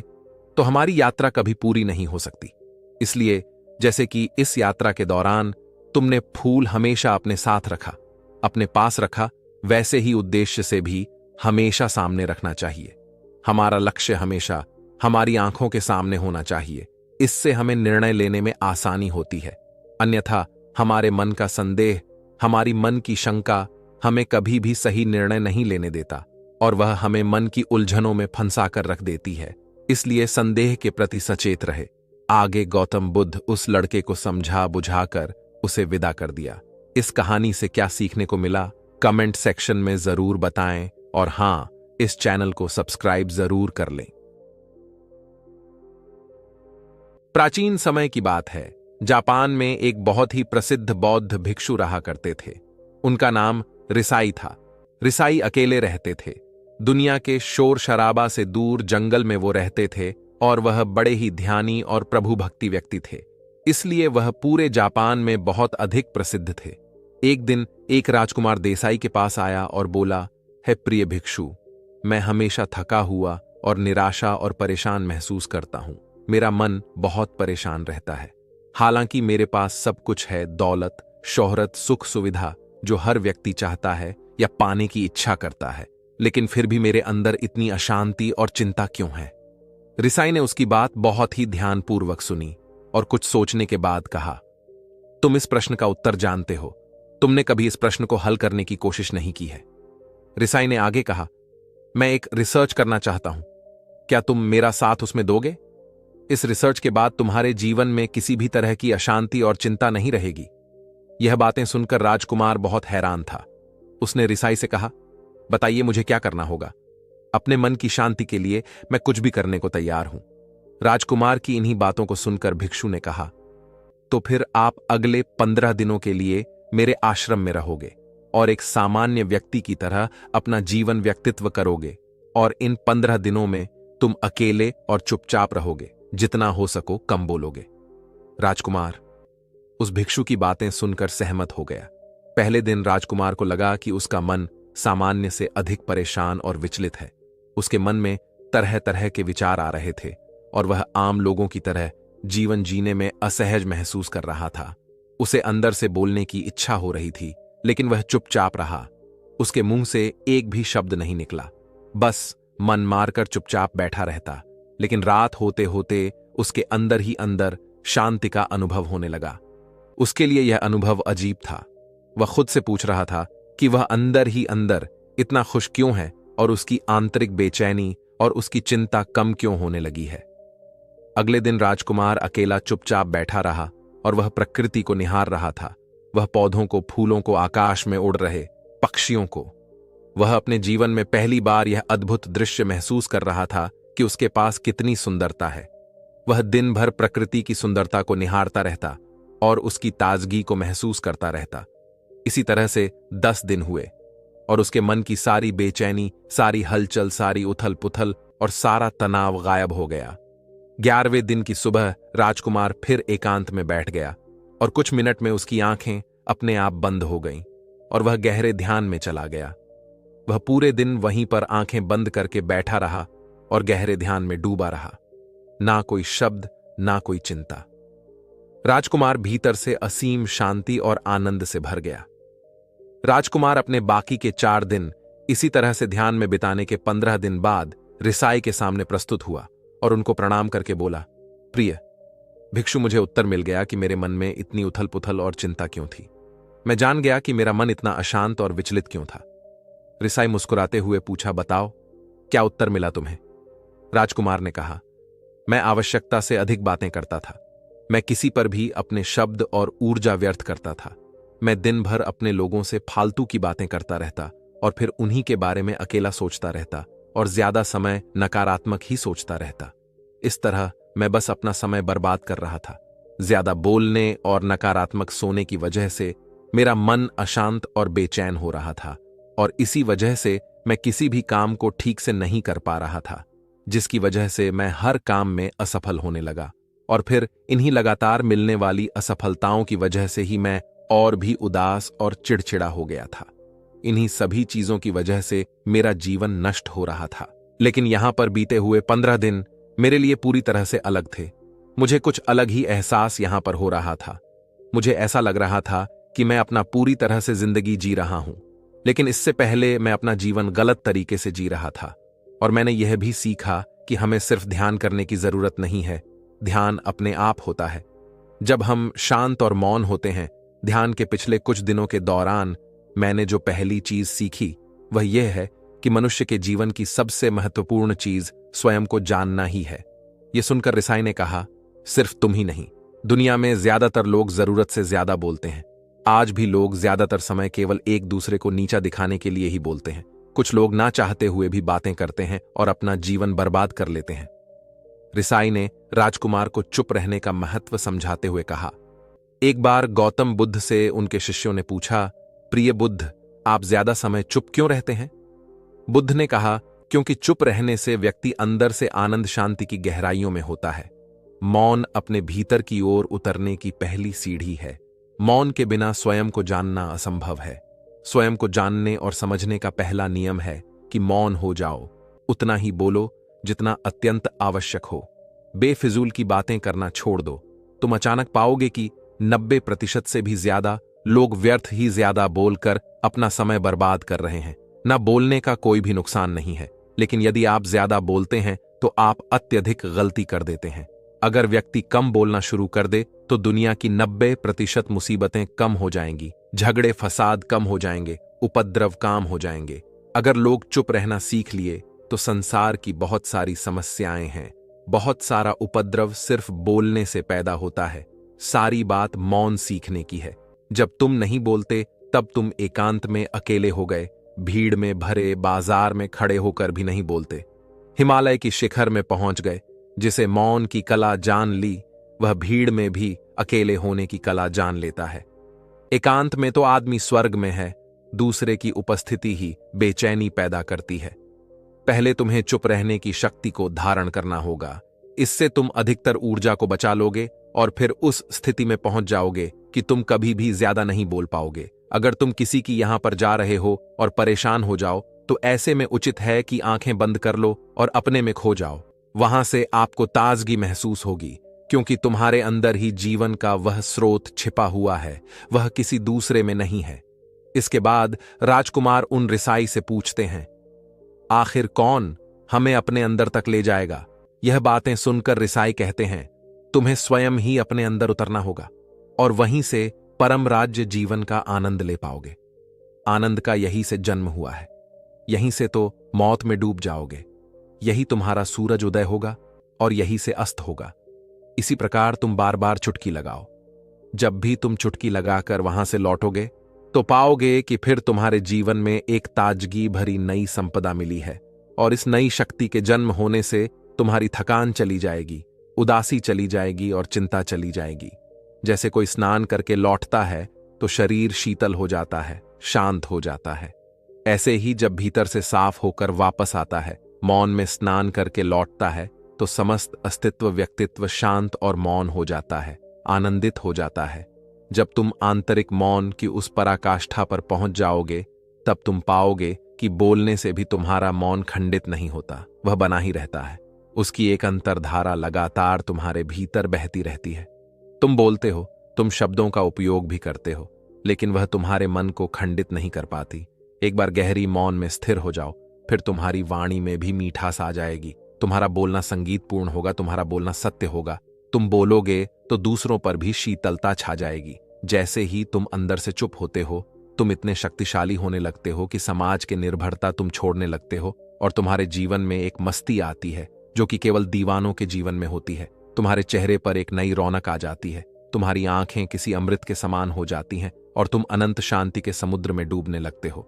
तो हमारी यात्रा कभी पूरी नहीं हो सकती। इसलिए जैसे कि इस यात्रा के दौरान तुमने फूल हमेशा अपने साथ रखा, अपने पास रखा, वैसे ही उद्देश्य से भी हमेशा सामने रखना चाहिए। हमारा लक्ष्य हमेशा हमारी आंखों के सामने होना चाहिए। इससे हमें निर्णय लेने में आसानी होती है। अन्यथा हमारे मन का संदेह, हमारी मन की शंका हमें कभी भी सही निर्णय नहीं लेने देता और वह हमें मन की उलझनों में फंसा कर रख देती है। इसलिए संदेह के प्रति सचेत रहे। आगे गौतम बुद्ध उस लड़के को समझा बुझाकर उसे विदा कर दिया। इस कहानी से क्या सीखने को मिला, कमेंट सेक्शन में जरूर बताएं और हां, इस चैनल को सब्सक्राइब जरूर कर लें। प्राचीन समय की बात है। जापान में एक बहुत ही प्रसिद्ध बौद्ध भिक्षु रहा करते थे। उनका नाम रिसाई था। रिसाई अकेले रहते थे। दुनिया के शोर शराबा से दूर जंगल में वो रहते थे और वह बड़े ही ध्यानी और प्रभु भक्ति व्यक्ति थे। इसलिए वह पूरे जापान में बहुत अधिक प्रसिद्ध थे। एक दिन एक राजकुमार देसाई के पास आया और बोला, हे प्रिय भिक्षु, मैं हमेशा थका हुआ और निराशा और परेशान महसूस करता हूं। मेरा मन बहुत परेशान रहता है। हालांकि मेरे पास सब कुछ है, दौलत, शोहरत, सुख सुविधा जो हर व्यक्ति चाहता है या पाने की इच्छा करता है, लेकिन फिर भी मेरे अंदर इतनी अशांति और चिंता क्यों है? रिसाई ने उसकी बात बहुत ही ध्यानपूर्वक सुनी और कुछ सोचने के बाद कहा, तुम इस प्रश्न का उत्तर जानते हो। तुमने कभी इस प्रश्न को हल करने की कोशिश नहीं की है। रिसाई ने आगे कहा, मैं एक रिसर्च करना चाहता हूं। क्या तुम मेरा साथ उसमें दोगे? इस रिसर्च के बाद तुम्हारे जीवन में किसी भी तरह की अशांति और चिंता नहीं रहेगी। यह बातें सुनकर राजकुमार बहुत हैरान था। उसने रिसाई से कहा, बताइए मुझे क्या करना होगा? अपने मन की शांति के लिए मैं कुछ भी करने को तैयार हूं। राजकुमार की इन्हीं बातों को सुनकर भिक्षु ने कहा, तो फिर आप अगले 15 दिनों के लिए मेरे आश्रम में रहोगे और एक सामान्य व्यक्ति की तरह अपना जीवन व्यक्तित्व करोगे और इन 15 दिनों में तुम अकेले और चुपचाप रहोगे, जितना हो सको कम बोलोगे। राजकुमार उस भिक्षु की बातें सुनकर सहमत हो गया। पहले दिन राजकुमार को लगा कि उसका मन सामान्य से अधिक परेशान और विचलित है। उसके मन में तरह तरह के विचार आ रहे थे और वह आम लोगों की तरह जीवन जीने में असहज महसूस कर रहा था। उसे अंदर से बोलने की इच्छा हो रही थी, लेकिन वह चुपचाप रहा। उसके मुंह से एक भी शब्द नहीं निकला, बस मन मारकर चुपचाप बैठा रहता। लेकिन रात होते होते उसके अंदर ही अंदर शांति का अनुभव होने लगा। उसके लिए यह अनुभव अजीब था। वह खुद से पूछ रहा था कि वह अंदर ही अंदर इतना खुश क्यों है और उसकी आंतरिक बेचैनी और उसकी चिंता कम क्यों होने लगी है। अगले दिन राजकुमार अकेला चुपचाप बैठा रहा और वह प्रकृति को निहार रहा था। वह पौधों को, फूलों को, आकाश में उड़ रहे पक्षियों को। वह अपने जीवन में पहली बार यह अद्भुत दृश्य महसूस कर रहा था कि उसके पास कितनी सुंदरता है। वह दिन भर प्रकृति की सुंदरता को निहारता रहता और उसकी ताजगी को महसूस करता रहता। इसी तरह से 10 दिन हुए और उसके मन की सारी बेचैनी, सारी हलचल, सारी उथल पुथल और सारा तनाव गायब हो गया। 11वें दिन की सुबह राजकुमार फिर एकांत में बैठ गया और कुछ मिनट में उसकी आंखें अपने आप बंद हो गईं और वह गहरे ध्यान में चला गया। वह पूरे दिन वहीं पर आंखें बंद करके बैठा रहा और गहरे ध्यान में डूबा रहा। ना कोई शब्द, ना कोई चिंता। राजकुमार भीतर से असीम शांति और आनंद से भर गया। राजकुमार अपने बाकी के 4 दिन इसी तरह से ध्यान में बिताने के 15 दिन बाद रिसाई के सामने प्रस्तुत हुआ और उनको प्रणाम करके बोला, प्रिय भिक्षु, मुझे उत्तर मिल गया कि मेरे मन में इतनी उथल पुथल और चिंता क्यों थी। मैं जान गया कि मेरा मन इतना अशांत और विचलित क्यों था। रिसाई मुस्कुराते हुए पूछा, बताओ क्या उत्तर मिला तुम्हें? राजकुमार ने कहा, मैं आवश्यकता से अधिक बातें करता था। मैं किसी पर भी अपने शब्द और ऊर्जा व्यर्थ करता था। मैं दिन भर अपने लोगों से फालतू की बातें करता रहता और फिर उन्हीं के बारे में अकेला सोचता रहता और ज्यादा समय नकारात्मक ही सोचता रहता। इस तरह मैं बस अपना समय बर्बाद कर रहा था। ज्यादा बोलने और नकारात्मक सोने की वजह से मेरा मन अशांत और बेचैन हो रहा था और इसी वजह से मैं किसी भी काम को ठीक से नहीं कर पा रहा था, जिसकी वजह से मैं हर काम में असफल होने लगा। और फिर इन्हीं लगातार मिलने वाली असफलताओं की वजह से ही मैं और भी उदास और चिड़चिड़ा हो गया था। इन्हीं सभी चीजों की वजह से मेरा जीवन नष्ट हो रहा था। लेकिन यहां पर बीते हुए 15 दिन मेरे लिए पूरी तरह से अलग थे। मुझे कुछ अलग ही एहसास यहां पर हो रहा था। मुझे ऐसा लग रहा था कि मैं अपना पूरी तरह से जिंदगी जी रहा हूं, लेकिन इससे पहले मैं अपना जीवन गलत तरीके से जी रहा था। और मैंने यह भी सीखा कि हमें सिर्फ ध्यान करने की जरूरत नहीं है, ध्यान अपने आप होता है। जब हम शांत और मौन होते हैं, ध्यान के पिछले कुछ दिनों के दौरान मैंने जो पहली चीज सीखी वह यह है कि मनुष्य के जीवन की सबसे महत्वपूर्ण चीज स्वयं को जानना ही है। यह सुनकर रिसाई ने कहा, सिर्फ तुम ही नहीं, दुनिया में ज्यादातर लोग जरूरत से ज्यादा बोलते हैं। आज भी लोग ज्यादातर समय केवल एक दूसरे को नीचा दिखाने के लिए ही बोलते हैं। कुछ लोग ना चाहते हुए भी बातें करते हैं और अपना जीवन बर्बाद कर लेते हैं। रिसाई ने राजकुमार को चुप रहने का महत्व समझाते हुए कहा, एक बार गौतम बुद्ध से उनके शिष्यों ने पूछा, प्रिय बुद्ध, आप ज्यादा समय चुप क्यों रहते हैं? बुद्ध ने कहा, क्योंकि चुप रहने से व्यक्ति अंदर से आनंद शांति की गहराइयों में होता है। मौन अपने भीतर की ओर उतरने की पहली सीढ़ी है। मौन के बिना स्वयं को जानना असंभव है। स्वयं को जानने और समझने का पहला नियम है कि मौन हो जाओ, उतना ही बोलो जितना अत्यंत आवश्यक हो। बेफिजूल की बातें करना छोड़ दो। तुम अचानक पाओगे कि 90% से भी ज्यादा लोग व्यर्थ ही ज्यादा बोलकर अपना समय बर्बाद कर रहे हैं। न बोलने का कोई भी नुकसान नहीं है, लेकिन यदि आप ज्यादा बोलते हैं तो आप अत्यधिक गलती कर देते हैं। अगर व्यक्ति कम बोलना शुरू कर दे तो दुनिया की 90% मुसीबतें कम हो जाएंगी, झगड़े फसाद कम हो जाएंगे, उपद्रव काम हो जाएंगे। अगर लोग चुप रहना सीख लिए तो संसार की बहुत सारी समस्याएं हैं। बहुत सारा उपद्रव सिर्फ बोलने से पैदा होता है। सारी बात मौन सीखने की है। जब तुम नहीं बोलते तब तुम एकांत में अकेले हो गए, भीड़ में भरे बाजार में खड़े होकर भी नहीं बोलते। हिमालय की शिखर में पहुंच गए। जिसे मौन की कला जान ली वह भीड़ में भी अकेले होने की कला जान लेता है। एकांत में तो आदमी स्वर्ग में है, दूसरे की उपस्थिति ही बेचैनी पैदा करती है। पहले तुम्हें चुप रहने की शक्ति को धारण करना होगा। इससे तुम अधिकतर ऊर्जा को बचा लोगे और फिर उस स्थिति में पहुंच जाओगे कि तुम कभी भी ज्यादा नहीं बोल पाओगे। अगर तुम किसी की यहां पर जा रहे हो और परेशान हो जाओ तो ऐसे में उचित है कि आंखें बंद कर लो और अपने में खो जाओ। वहां से आपको ताजगी महसूस होगी, क्योंकि तुम्हारे अंदर ही जीवन का वह स्रोत छिपा हुआ है, वह किसी दूसरे में नहीं है। इसके बाद राजकुमार उन रिसाई से पूछते हैं, आखिर कौन हमें अपने अंदर तक ले जाएगा? यह बातें सुनकर रिसाई कहते हैं, तुम्हें स्वयं ही अपने अंदर उतरना होगा और वहीं से परम राज्य जीवन का आनंद ले पाओगे। आनंद का यहीं से जन्म हुआ है, यहीं से तो मौत में डूब जाओगे। यही तुम्हारा सूरज उदय होगा और यहीं से अस्त होगा। इसी प्रकार तुम बार बार चुटकी लगाओ। जब भी तुम चुटकी लगाकर वहां से लौटोगे तो पाओगे कि फिर तुम्हारे जीवन में एक ताजगी भरी नई संपदा मिली है और इस नई शक्ति के जन्म होने से तुम्हारी थकान चली जाएगी, उदासी चली जाएगी और चिंता चली जाएगी। जैसे कोई स्नान करके लौटता है तो शरीर शीतल हो जाता है, शांत हो जाता है। ऐसे ही जब भीतर से साफ होकर वापस आता है, मौन में स्नान करके लौटता है, तो समस्त अस्तित्व व्यक्तित्व शांत और मौन हो जाता है, आनंदित हो जाता है। जब तुम आंतरिक मौन की उस पराकाष्ठा पर पहुंच जाओगे तब तुम पाओगे कि बोलने से भी तुम्हारा मौन खंडित नहीं होता, वह बना ही रहता है। उसकी एक अंतर्धारा लगातार तुम्हारे भीतर बहती रहती है। तुम बोलते हो, तुम शब्दों का उपयोग भी करते हो, लेकिन वह तुम्हारे मन को खंडित नहीं कर पाती। एक बार गहरी मौन में स्थिर हो जाओ, फिर तुम्हारी वाणी में भी मीठास आ जाएगी। तुम्हारा बोलना संगीतपूर्ण होगा, तुम्हारा बोलना सत्य होगा। तुम बोलोगे तो दूसरों पर भी शीतलता छा जाएगी। जैसे ही तुम अंदर से चुप होते हो, तुम इतने शक्तिशाली होने लगते हो कि समाज के निर्भरता तुम छोड़ने लगते हो और तुम्हारे जीवन में एक मस्ती आती है जो कि केवल दीवानों के जीवन में होती है। तुम्हारे चेहरे पर एक नई रौनक आ जाती है, तुम्हारी आंखें किसी अमृत के समान हो जाती हैं और तुम अनंत शांति के समुद्र में डूबने लगते हो।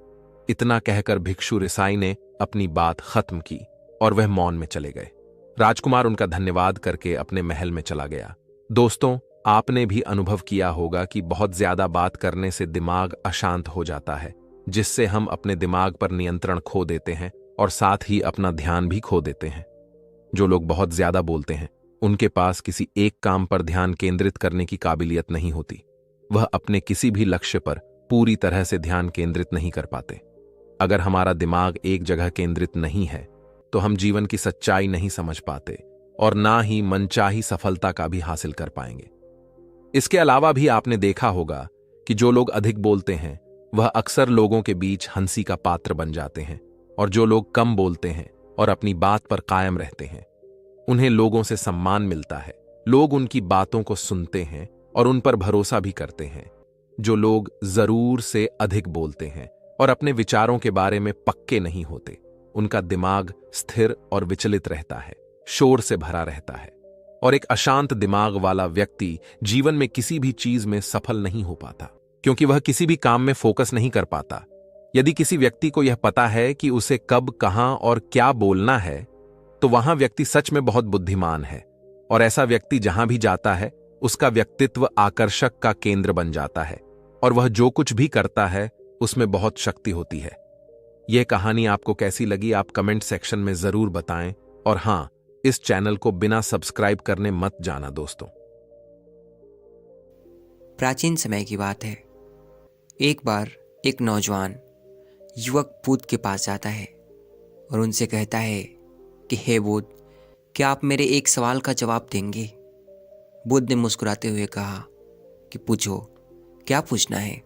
इतना कहकर भिक्षु रिसाई ने अपनी बात खत्म की और वह मौन में चले गए। राजकुमार उनका धन्यवाद करके अपने महल में चला गया। दोस्तों, आपने भी अनुभव किया होगा कि बहुत ज्यादा बात करने से दिमाग अशांत हो जाता है, जिससे हम अपने दिमाग पर नियंत्रण खो देते हैं और साथ ही अपना ध्यान भी खो देते हैं। जो लोग बहुत ज्यादा बोलते हैं, उनके पास किसी एक काम पर ध्यान केंद्रित करने की काबिलियत नहीं होती। वह अपने किसी भी लक्ष्य पर पूरी तरह से ध्यान केंद्रित नहीं कर पाते। अगर हमारा दिमाग एक जगह केंद्रित नहीं है, तो हम जीवन की सच्चाई नहीं समझ पाते और ना ही मनचाही सफलता का भी हासिल कर पाएंगे। इसके अलावा भी आपने देखा होगा कि जो लोग अधिक बोलते हैं, वह अक्सर लोगों के बीच हंसी का पात्र बन जाते हैं, और जो लोग कम बोलते हैं और अपनी बात पर कायम रहते हैं, उन्हें लोगों से सम्मान मिलता है। लोग उनकी बातों को सुनते हैं और उन पर भरोसा भी करते हैं। जो लोग जरूर से अधिक बोलते हैं और अपने विचारों के बारे में पक्के नहीं होते, उनका दिमाग स्थिर और विचलित रहता है, शोर से भरा रहता है। और एक अशांत दिमाग वाला व्यक्ति जीवन में किसी भी चीज में सफल नहीं हो पाता, क्योंकि वह किसी भी काम में फोकस नहीं कर पाता। यदि किसी व्यक्ति को यह पता है कि उसे कब, कहां और क्या बोलना है, तो वहां व्यक्ति सच में बहुत बुद्धिमान है। और ऐसा व्यक्ति जहां भी जाता है, उसका व्यक्तित्व आकर्षक का केंद्र बन जाता है, और वह जो कुछ भी करता है उसमें बहुत शक्ति होती है। यह कहानी आपको कैसी लगी, आप कमेंट सेक्शन में जरूर बताएं। और हां, इस चैनल को बिना सब्सक्राइब करने मत जाना दोस्तों। प्राचीन समय की बात है। एक बार एक नौजवान युवक बुद्ध के पास जाता है और उनसे कहता है कि हे बुद्ध, क्या आप मेरे एक सवाल का जवाब देंगे? बुद्ध ने मुस्कुराते हुए कहा कि पूछो, क्या पूछना है?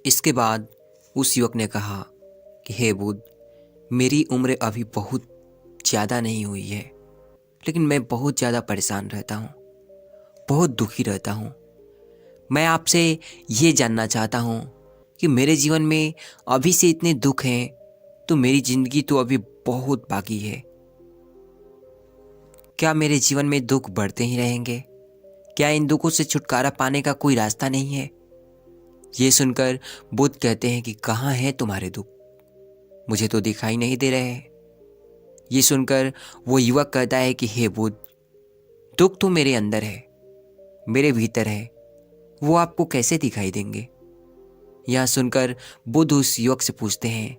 इसके बाद उस युवक ने कहा कि हे बुद्ध, मेरी उम्र अभी बहुत ज़्यादा नहीं हुई है, लेकिन मैं बहुत ज़्यादा परेशान रहता हूँ, बहुत दुखी रहता हूँ। मैं आपसे ये जानना चाहता हूँ कि मेरे जीवन में अभी से इतने दुख हैं, तो मेरी ज़िंदगी तो अभी बहुत बाकी है। क्या मेरे जीवन में दुख बढ़ते ही रहेंगे? क्या इन दुखों से छुटकारा पाने का कोई रास्ता नहीं है? ये सुनकर बुद्ध कहते हैं कि कहाँ है तुम्हारे दुख? मुझे तो दिखाई नहीं दे रहे हैं। ये सुनकर वो युवक कहता है कि हे बुद्ध, दुख तो मेरे अंदर है, मेरे भीतर है, वो आपको कैसे दिखाई देंगे? यह सुनकर बुद्ध उस युवक से पूछते हैं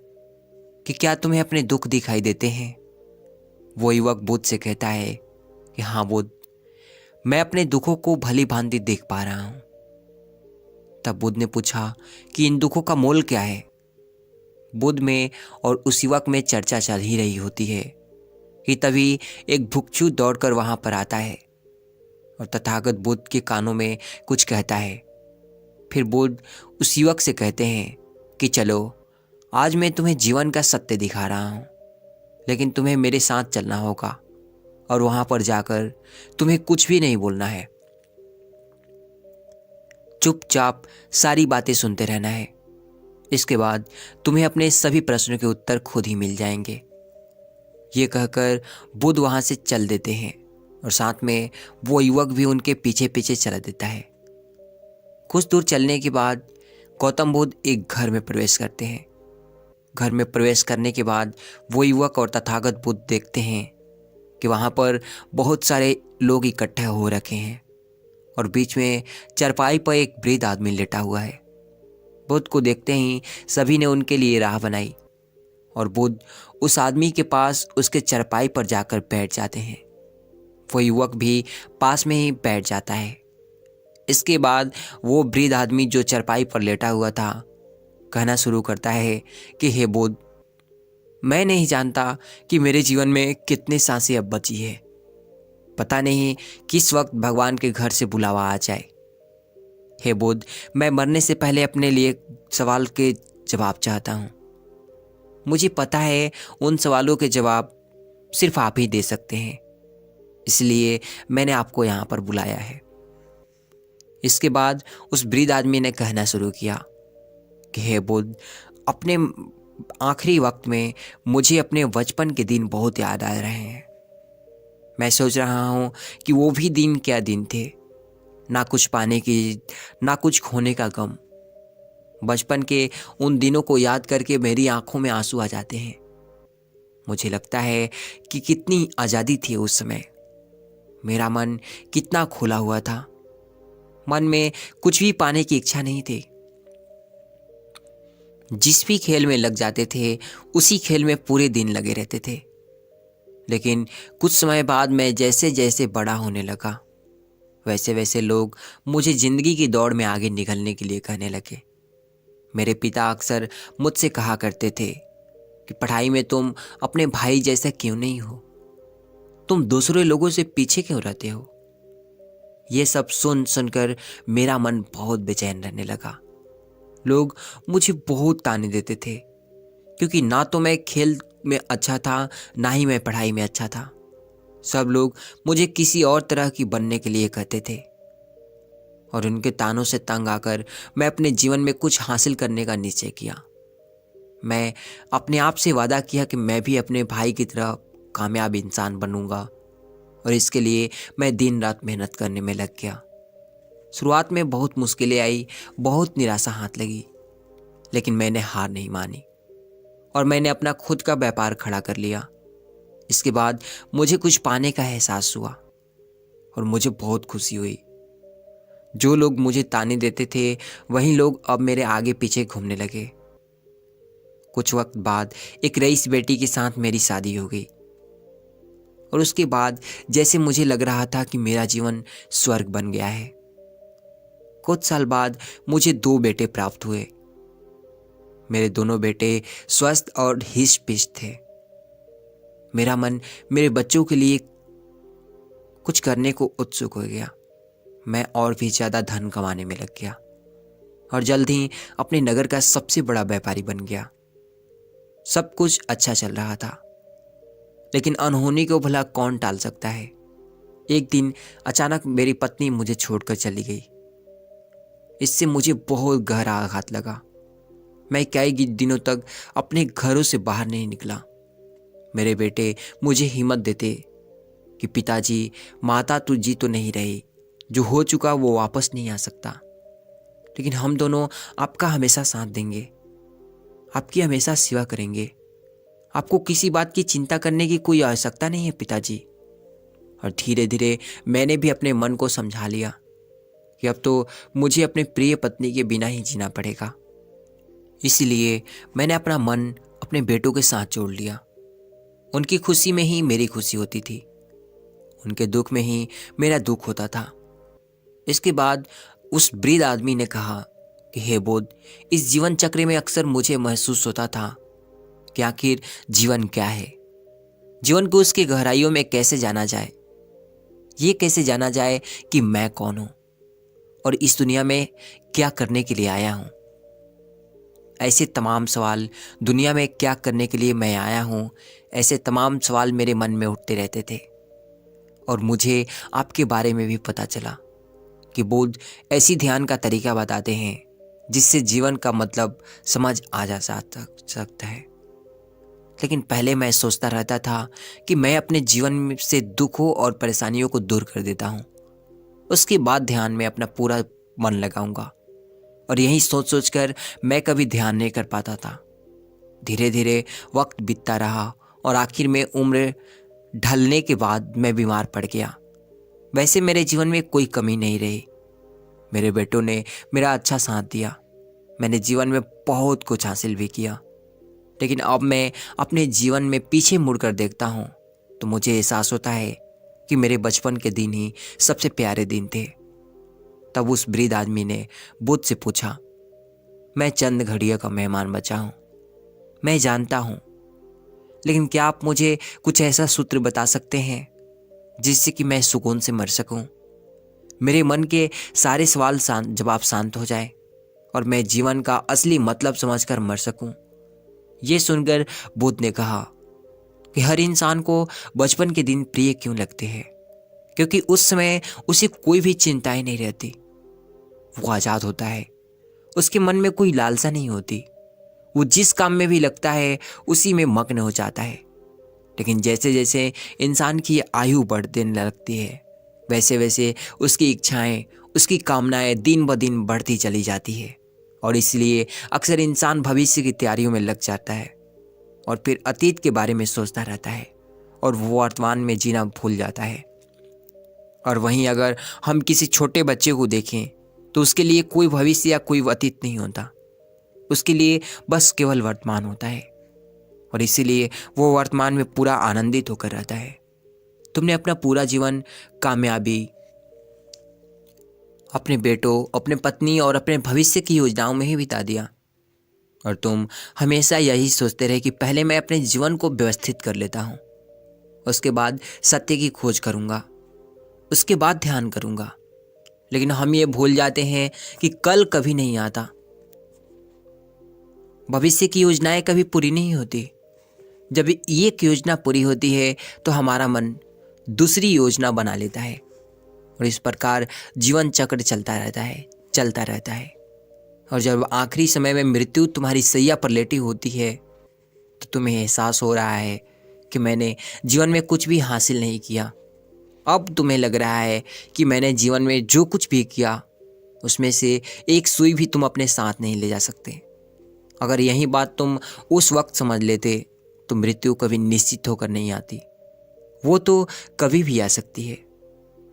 कि क्या तुम्हें अपने दुख दिखाई देते हैं? वो युवक बुद्ध से कहता है कि हाँ बुद्ध, मैं अपने दुखों को भली भांति देख पा रहा हूं। तब बुद्ध ने पूछा कि इन दुखों का मोल क्या है? बुद्ध में और उस युवक में चर्चा चल ही रही होती है कि तभी एक भिक्षु दौड़कर वहां पर आता है और तथागत बुद्ध के कानों में कुछ कहता है। फिर बुद्ध उस युवक से कहते हैं कि चलो, आज मैं तुम्हें जीवन का सत्य दिखा रहा हूं, लेकिन तुम्हें मेरे साथ चलना होगा और वहां पर जाकर तुम्हें कुछ भी नहीं बोलना है। चुपचाप सारी बातें सुनते रहना है। इसके बाद तुम्हें अपने सभी प्रश्नों के उत्तर खुद ही मिल जाएंगे। ये कहकर बुद्ध वहां से चल देते हैं और साथ में वो युवक भी उनके पीछे पीछे चला देता है। कुछ दूर चलने के बाद गौतम बुद्ध एक घर में प्रवेश करते हैं। घर में प्रवेश करने के बाद वो युवक और तथागत बुद्ध देखते हैं कि वहाँ पर बहुत सारे लोग इकट्ठे हो रखे हैं और बीच में चारपाई पर एक वृद्ध आदमी लेटा हुआ है। बुद्ध को देखते ही सभी ने उनके लिए राह बनाई और बुद्ध उस आदमी के पास उसके चारपाई पर जाकर बैठ जाते हैं। वो युवक भी पास में ही बैठ जाता है। इसके बाद वो वृद्ध आदमी जो चारपाई पर लेटा हुआ था कहना शुरू करता है कि हे बुद्ध, मैं नहीं जानता कि मेरे जीवन में कितनी सांसें अब बची है। पता नहीं किस वक्त भगवान के घर से बुलावा आ जाए। हे बुद्ध, मैं मरने से पहले अपने लिए सवाल के जवाब चाहता हूँ। मुझे पता है उन सवालों के जवाब सिर्फ आप ही दे सकते हैं, इसलिए मैंने आपको यहाँ पर बुलाया है। इसके बाद उस वृद्ध आदमी ने कहना शुरू किया कि हे बुद्ध, अपने आखिरी वक्त में मुझे अपने बचपन के दिन बहुत याद आ रहे हैं। मैं सोच रहा हूँ कि वो भी दिन क्या दिन थे, ना कुछ पाने की, ना कुछ खोने का गम। बचपन के उन दिनों को याद करके मेरी आंखों में आंसू आ जाते हैं। मुझे लगता है कि कितनी आज़ादी थी उस समय। मेरा मन कितना खुला हुआ था। मन में कुछ भी पाने की इच्छा नहीं थी। जिस भी खेल में लग जाते थे उसी खेल में पूरे दिन लगे रहते थे। लेकिन कुछ समय बाद मैं जैसे जैसे बड़ा होने लगा वैसे वैसे लोग मुझे जिंदगी की दौड़ में आगे निकलने के लिए कहने लगे। मेरे पिता अक्सर मुझसे कहा करते थे कि पढ़ाई में तुम अपने भाई जैसा क्यों नहीं हो, तुम दूसरे लोगों से पीछे क्यों रहते हो। ये सब सुन सुनकर मेरा मन बहुत बेचैन रहने लगा। लोग मुझे बहुत ताने देते थे क्योंकि ना तो मैं खेल में अच्छा था ना ही मैं पढ़ाई में अच्छा था। सब लोग मुझे किसी और तरह की बनने के लिए कहते थे और उनके तानों से तंग आकर मैं अपने जीवन में कुछ हासिल करने का निश्चय किया। मैं अपने आप से वादा किया कि मैं भी अपने भाई की तरह कामयाब इंसान बनूंगा और इसके लिए मैं दिन रात मेहनत करने में लग गया। शुरुआत में बहुत मुश्किलें आई, बहुत निराशा हाथ लगी, लेकिन मैंने हार नहीं मानी और मैंने अपना खुद का व्यापार खड़ा कर लिया। इसके बाद मुझे कुछ पाने का एहसास हुआ और मुझे बहुत खुशी हुई। जो लोग मुझे ताने देते थे वही लोग अब मेरे आगे पीछे घूमने लगे। कुछ वक्त बाद एक रईस बेटी के साथ मेरी शादी हो गई और उसके बाद जैसे मुझे लग रहा था कि मेरा जीवन स्वर्ग बन गया है। कुछ साल बाद मुझे 2 बेटे प्राप्त हुए। मेरे दोनों बेटे स्वस्थ और हिस्ट पिस्ट थे। मेरा मन मेरे बच्चों के लिए कुछ करने को उत्सुक हो गया। मैं और भी ज्यादा धन कमाने में लग गया और जल्द ही अपने नगर का सबसे बड़ा व्यापारी बन गया। सब कुछ अच्छा चल रहा था, लेकिन अनहोनी को भला कौन टाल सकता है। एक दिन अचानक मेरी पत्नी मुझे छोड़कर चली गई। इससे मुझे बहुत गहरा आघात लगा। मैं कई दिनों तक अपने घरों से बाहर नहीं निकला। मेरे बेटे मुझे हिम्मत देते कि पिताजी, माता तू जी तो नहीं रही, जो हो चुका वो वापस नहीं आ सकता, लेकिन हम दोनों आपका हमेशा साथ देंगे, आपकी हमेशा सेवा करेंगे। आपको किसी बात की चिंता करने की कोई आवश्यकता नहीं है पिताजी। और धीरे धीरे मैंने भी अपने मन को समझा लिया कि अब तो मुझे अपने प्रिय पत्नी के बिना ही जीना पड़ेगा। इसलिए मैंने अपना मन अपने बेटों के साथ जोड़ लिया। उनकी खुशी में ही मेरी खुशी होती थी, उनके दुख में ही मेरा दुख होता था। इसके बाद उस वृद्ध आदमी ने कहा कि हे बोध, इस जीवन चक्र में अक्सर मुझे महसूस होता था कि आखिर जीवन क्या है, जीवन को उसकी गहराइयों में कैसे जाना जाए, ये कैसे जाना जाए कि मैं कौन हूं और इस दुनिया में क्या करने के लिए आया हूं। ऐसे तमाम सवाल, दुनिया में क्या करने के लिए मैं आया हूं, ऐसे तमाम सवाल मेरे मन में उठते रहते थे। और मुझे आपके बारे में भी पता चला कि बुद्ध ऐसी ध्यान का तरीका बताते हैं जिससे जीवन का मतलब समझ आ जा सकता है। लेकिन पहले मैं सोचता रहता था कि मैं अपने जीवन से दुखों और परेशानियों को दूर कर देता हूँ, उसके बाद ध्यान में अपना पूरा मन लगाऊंगा। और यही सोच सोचकर मैं कभी ध्यान नहीं कर पाता था। धीरे धीरे वक्त बीतता रहा और आखिर में उम्र ढलने के बाद मैं बीमार पड़ गया। वैसे मेरे जीवन में कोई कमी नहीं रही। मेरे बेटों ने मेरा अच्छा साथ दिया। मैंने जीवन में बहुत कुछ हासिल भी किया, लेकिन अब मैं अपने जीवन में पीछे मुड़कर देखता हूँ तो मुझे एहसास होता है कि मेरे बचपन के दिन ही सबसे प्यारे दिन थे। तब उस वृद्ध आदमी ने बुद्ध से पूछा, मैं चंद घड़ियों का मेहमान बचा हूँ, मैं जानता हूँ, लेकिन क्या आप मुझे कुछ ऐसा सूत्र बता सकते हैं जिससे कि मैं सुकून से मर सकूं, मेरे मन के सारे सवाल जवाब शांत हो जाए और मैं जीवन का असली मतलब समझकर मर सकूं। ये सुनकर बुद्ध ने कहा कि हर इंसान को बचपन के दिन प्रिय क्यों लगते हैं, क्योंकि उस समय उसे कोई भी चिंताएं नहीं रहती। वो आजाद होता है, उसके मन में कोई लालसा नहीं होती। वो जिस काम में भी लगता है उसी में मग्न हो जाता है। लेकिन जैसे जैसे इंसान की आयु बढ़ने लगती है वैसे वैसे उसकी इच्छाएं, उसकी कामनाएं दिन ब दिन बढ़ती चली जाती है और इसलिए अक्सर इंसान भविष्य की तैयारियों में लग जाता है और फिर अतीत के बारे में सोचता रहता है और वो वर्तमान में जीना भूल जाता है। और वहीं अगर हम किसी छोटे बच्चे को देखें तो उसके लिए कोई भविष्य या कोई अतीत नहीं होता। उसके लिए बस केवल वर्तमान होता है और इसीलिए वो वर्तमान में पूरा आनंदित होकर रहता है। तुमने अपना पूरा जीवन कामयाबी, अपने बेटों, अपने पत्नी और अपने भविष्य की योजनाओं में ही बिता दिया और तुम हमेशा यही सोचते रहे कि पहले मैं अपने जीवन को व्यवस्थित कर लेता हूँ, उसके बाद सत्य की खोज करूँगा, उसके बाद ध्यान करूँगा। लेकिन हम ये भूल जाते हैं कि कल कभी नहीं आता। भविष्य की योजनाएं कभी पूरी नहीं होती। जब एक योजना पूरी होती है तो हमारा मन दूसरी योजना बना लेता है और इस प्रकार जीवन चक्र चलता रहता है। और जब आखिरी समय में मृत्यु तुम्हारी सैया पर लेटी होती है तो तुम्हें एहसास हो रहा है कि मैंने जीवन में कुछ भी हासिल नहीं किया। अब तुम्हें लग रहा है कि मैंने जीवन में जो कुछ भी किया उसमें से एक सुई भी तुम अपने साथ नहीं ले जा सकते। अगर यही बात तुम उस वक्त समझ लेते तो मृत्यु कभी निश्चित होकर नहीं आती, वो तो कभी भी आ सकती है।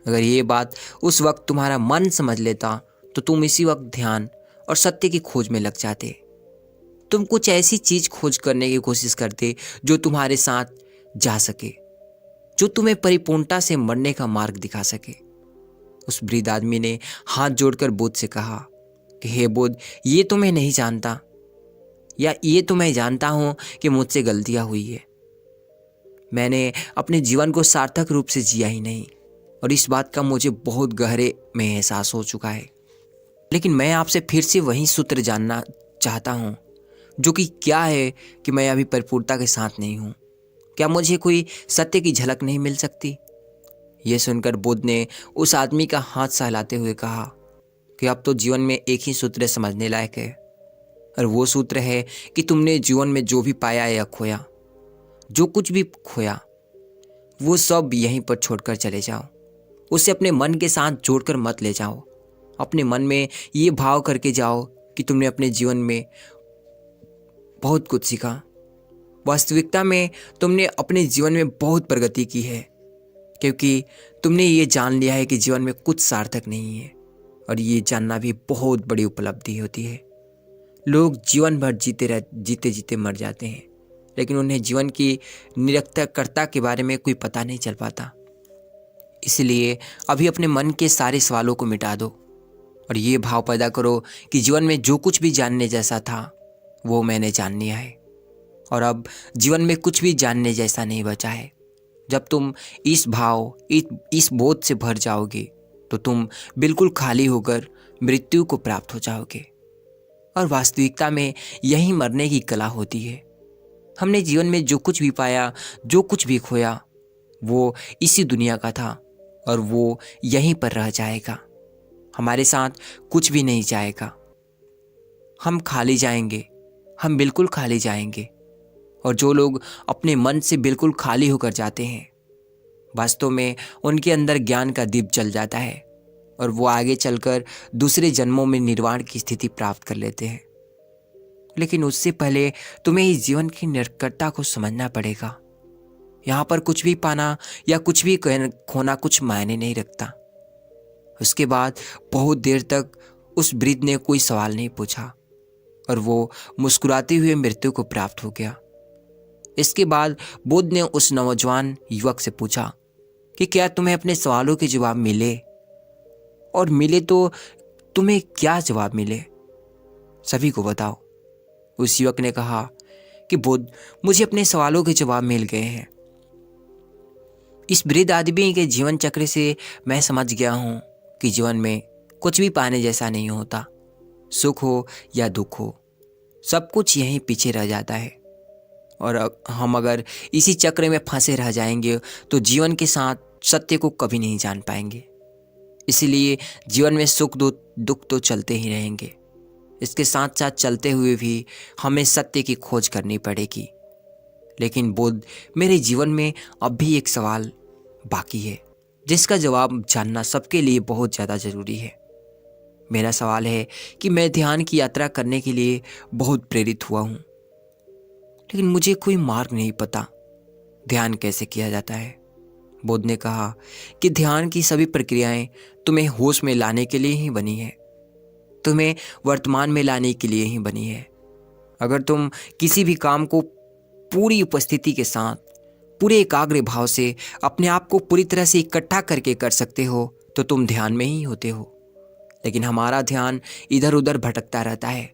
अगर ये बात उस वक्त तुम्हारा मन समझ लेता तो तुम इसी वक्त ध्यान और सत्य की खोज में लग जाते। तुम कुछ ऐसी चीज खोज करने की कोशिश करते जो तुम्हारे साथ जा सके, जो तुम्हें परिपूर्णता से मरने का मार्ग दिखा सके। उस वृद्ध आदमी ने हाथ जोड़कर बुद्ध से कहा कि हे बुद्ध, ये तो मैं नहीं जानता, या ये तो मैं जानता हूं कि मुझसे गलतियां हुई है। मैंने अपने जीवन को सार्थक रूप से जिया ही नहीं और इस बात का मुझे बहुत गहरे में एहसास हो चुका है। लेकिन मैं आपसे फिर से वही सूत्र जानना चाहता हूँ, जो कि क्या है कि मैं अभी परिपूर्णता के साथ नहीं हूँ। क्या मुझे कोई सत्य की झलक नहीं मिल सकती? यह सुनकर बुद्ध ने उस आदमी का हाथ सहलाते हुए कहा कि अब तो जीवन में एक ही सूत्र समझने लायक है, और वो सूत्र है कि तुमने जीवन में जो भी पाया या खोया, जो कुछ भी खोया, वो सब यहीं पर छोड़कर चले जाओ। उसे अपने मन के साथ जोड़कर मत ले जाओ। अपने मन में ये भाव करके जाओ कि तुमने अपने जीवन में बहुत कुछ सीखा। वास्तविकता में तुमने अपने जीवन में बहुत प्रगति की है, क्योंकि तुमने ये जान लिया है कि जीवन में कुछ सार्थक नहीं है, और ये जानना भी बहुत बड़ी उपलब्धि होती है। लोग जीवन भर जीते जीते मर जाते हैं, लेकिन उन्हें जीवन की निरर्थकता के बारे में कोई पता नहीं चल पाता। इसलिए अभी अपने मन के सारे सवालों को मिटा दो और ये भाव पैदा करो कि जीवन में जो कुछ भी जानने जैसा था वो मैंने जान लिया है, और अब जीवन में कुछ भी जानने जैसा नहीं बचा है। जब तुम इस भाव, इस बोध से भर जाओगे तो तुम बिल्कुल खाली होकर मृत्यु को प्राप्त हो जाओगे। और वास्तविकता में यही मरने की कला होती है। हमने जीवन में जो कुछ भी पाया, जो कुछ भी खोया, वो इसी दुनिया का था और वो यहीं पर रह जाएगा। हमारे साथ कुछ भी नहीं जाएगा। हम खाली जाएंगे, हम बिल्कुल खाली जाएंगे। और जो लोग अपने मन से बिल्कुल खाली होकर जाते हैं, वास्तव में उनके अंदर ज्ञान का दीप जल जाता है और वो आगे चलकर दूसरे जन्मों में निर्वाण की स्थिति प्राप्त कर लेते हैं। लेकिन उससे पहले तुम्हें इस जीवन की निरर्थकता को समझना पड़ेगा। यहाँ पर कुछ भी पाना या कुछ भी खोना कुछ मायने नहीं रखता। उसके बाद बहुत देर तक उस वृद्ध ने कोई सवाल नहीं पूछा और वो मुस्कुराते हुए मृत्यु को प्राप्त हो गया। इसके बाद बुद्ध ने उस नौजवान युवक से पूछा कि क्या तुम्हें अपने सवालों के जवाब मिले, और मिले तो तुम्हें क्या जवाब मिले, सभी को बताओ। उस युवक ने कहा कि बुद्ध, मुझे अपने सवालों के जवाब मिल गए हैं। इस वृद्ध आदमी के जीवन चक्र से मैं समझ गया हूं कि जीवन में कुछ भी पाने जैसा नहीं होता। सुख हो या दुख हो, सब कुछ यहीं पीछे रह जाता है, और हम अगर इसी चक्र में फंसे रह जाएंगे तो जीवन के साथ सत्य को कभी नहीं जान पाएंगे। इसीलिए जीवन में सुख दुख तो चलते ही रहेंगे। इसके साथ साथ चलते हुए भी हमें सत्य की खोज करनी पड़ेगी। लेकिन बुद्ध, मेरे जीवन में अब भी एक सवाल बाकी है जिसका जवाब जानना सबके लिए बहुत ज़्यादा ज़रूरी है। मेरा सवाल है कि मैं ध्यान की यात्रा करने के लिए बहुत प्रेरित हुआ हूँ, लेकिन मुझे कोई मार्ग नहीं पता। ध्यान कैसे किया जाता है, बुद्ध ने कहा कि ध्यान की सभी प्रक्रियाएं तुम्हें होश में लाने के लिए ही बनी है, तुम्हें वर्तमान में लाने के लिए ही बनी है। अगर तुम किसी भी काम को पूरी उपस्थिति के साथ, पूरे एकाग्र भाव से अपने आप को पूरी तरह से इकट्ठा करके कर सकते हो तो तुम ध्यान में ही होते हो। लेकिन हमारा ध्यान इधर उधर भटकता रहता है।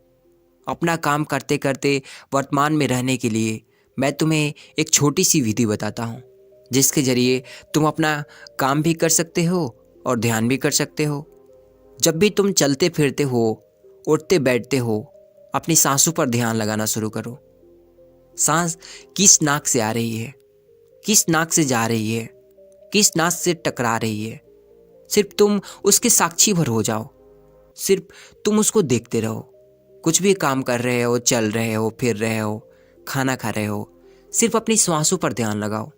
अपना काम करते करते वर्तमान में रहने के लिए मैं तुम्हें एक छोटी सी विधि बताता हूँ, जिसके जरिए तुम अपना काम भी कर सकते हो और ध्यान भी कर सकते हो। जब भी तुम चलते फिरते हो, उठते बैठते हो, अपनी सांसों पर ध्यान लगाना शुरू करो। सांस किस नाक से आ रही है, किस नाक से जा रही है, किस नाक से टकरा रही है, सिर्फ तुम उसके साक्षी भर हो जाओ। सिर्फ तुम उसको देखते रहो। कुछ भी काम कर रहे हो, चल रहे हो, फिर रहे हो, खाना खा रहे हो, सिर्फ अपनी सांसों पर ध्यान लगाओ।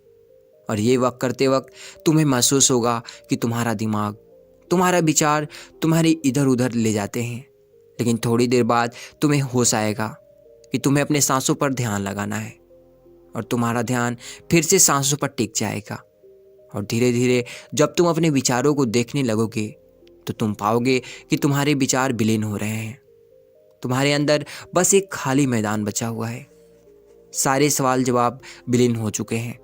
और ये वक्त करते वक्त तुम्हें महसूस होगा कि तुम्हारा दिमाग, तुम्हारा विचार तुम्हारे इधर उधर ले जाते हैं। लेकिन थोड़ी देर बाद तुम्हें होश आएगा कि तुम्हें अपने सांसों पर ध्यान लगाना है और तुम्हारा ध्यान फिर से सांसों पर टिक जाएगा। और धीरे धीरे जब तुम अपने विचारों को देखने लगोगे तो तुम पाओगे कि तुम्हारे विचार विलीन हो रहे हैं। तुम्हारे अंदर बस एक खाली मैदान बचा हुआ है। सारे सवाल जवाब विलीन हो चुके हैं।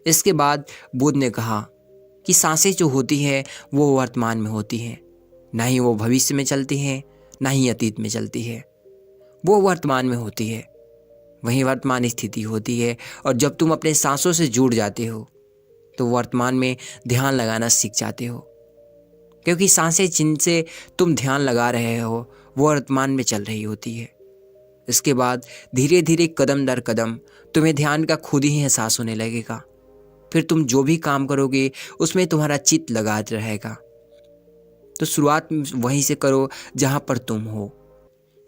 इसके बाद बुद्ध ने कहा कि सांसें जो होती हैं वो वर्तमान में होती हैं, ना ही वो भविष्य में चलती हैं, ना ही अतीत में चलती है। वो वर्तमान में होती है, वही वर्तमान स्थिति होती है। और जब तुम अपने सांसों से जुड़ जाते हो तो वर्तमान में ध्यान लगाना सीख जाते हो, क्योंकि सांसें जिनसे तुम ध्यान लगा रहे हो वो वर्तमान में चल रही होती है। इसके बाद धीरे धीरे कदम दर कदम तुम्हें ध्यान का खुद ही एहसास होने लगेगा। फिर तुम जो भी काम करोगे उसमें तुम्हारा चित्त लगा रहेगा। तो शुरुआत वहीं से करो जहाँ पर तुम हो।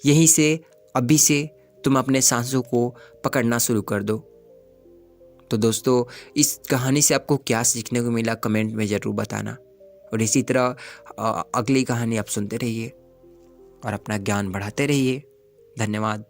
यहीं से, अभी से तुम अपने सांसों को पकड़ना शुरू कर दो। तो दोस्तों, इस कहानी से आपको क्या सीखने को मिला कमेंट में ज़रूर बताना। और इसी तरह अगली कहानी आप सुनते रहिए और अपना ज्ञान बढ़ाते रहिए। धन्यवाद।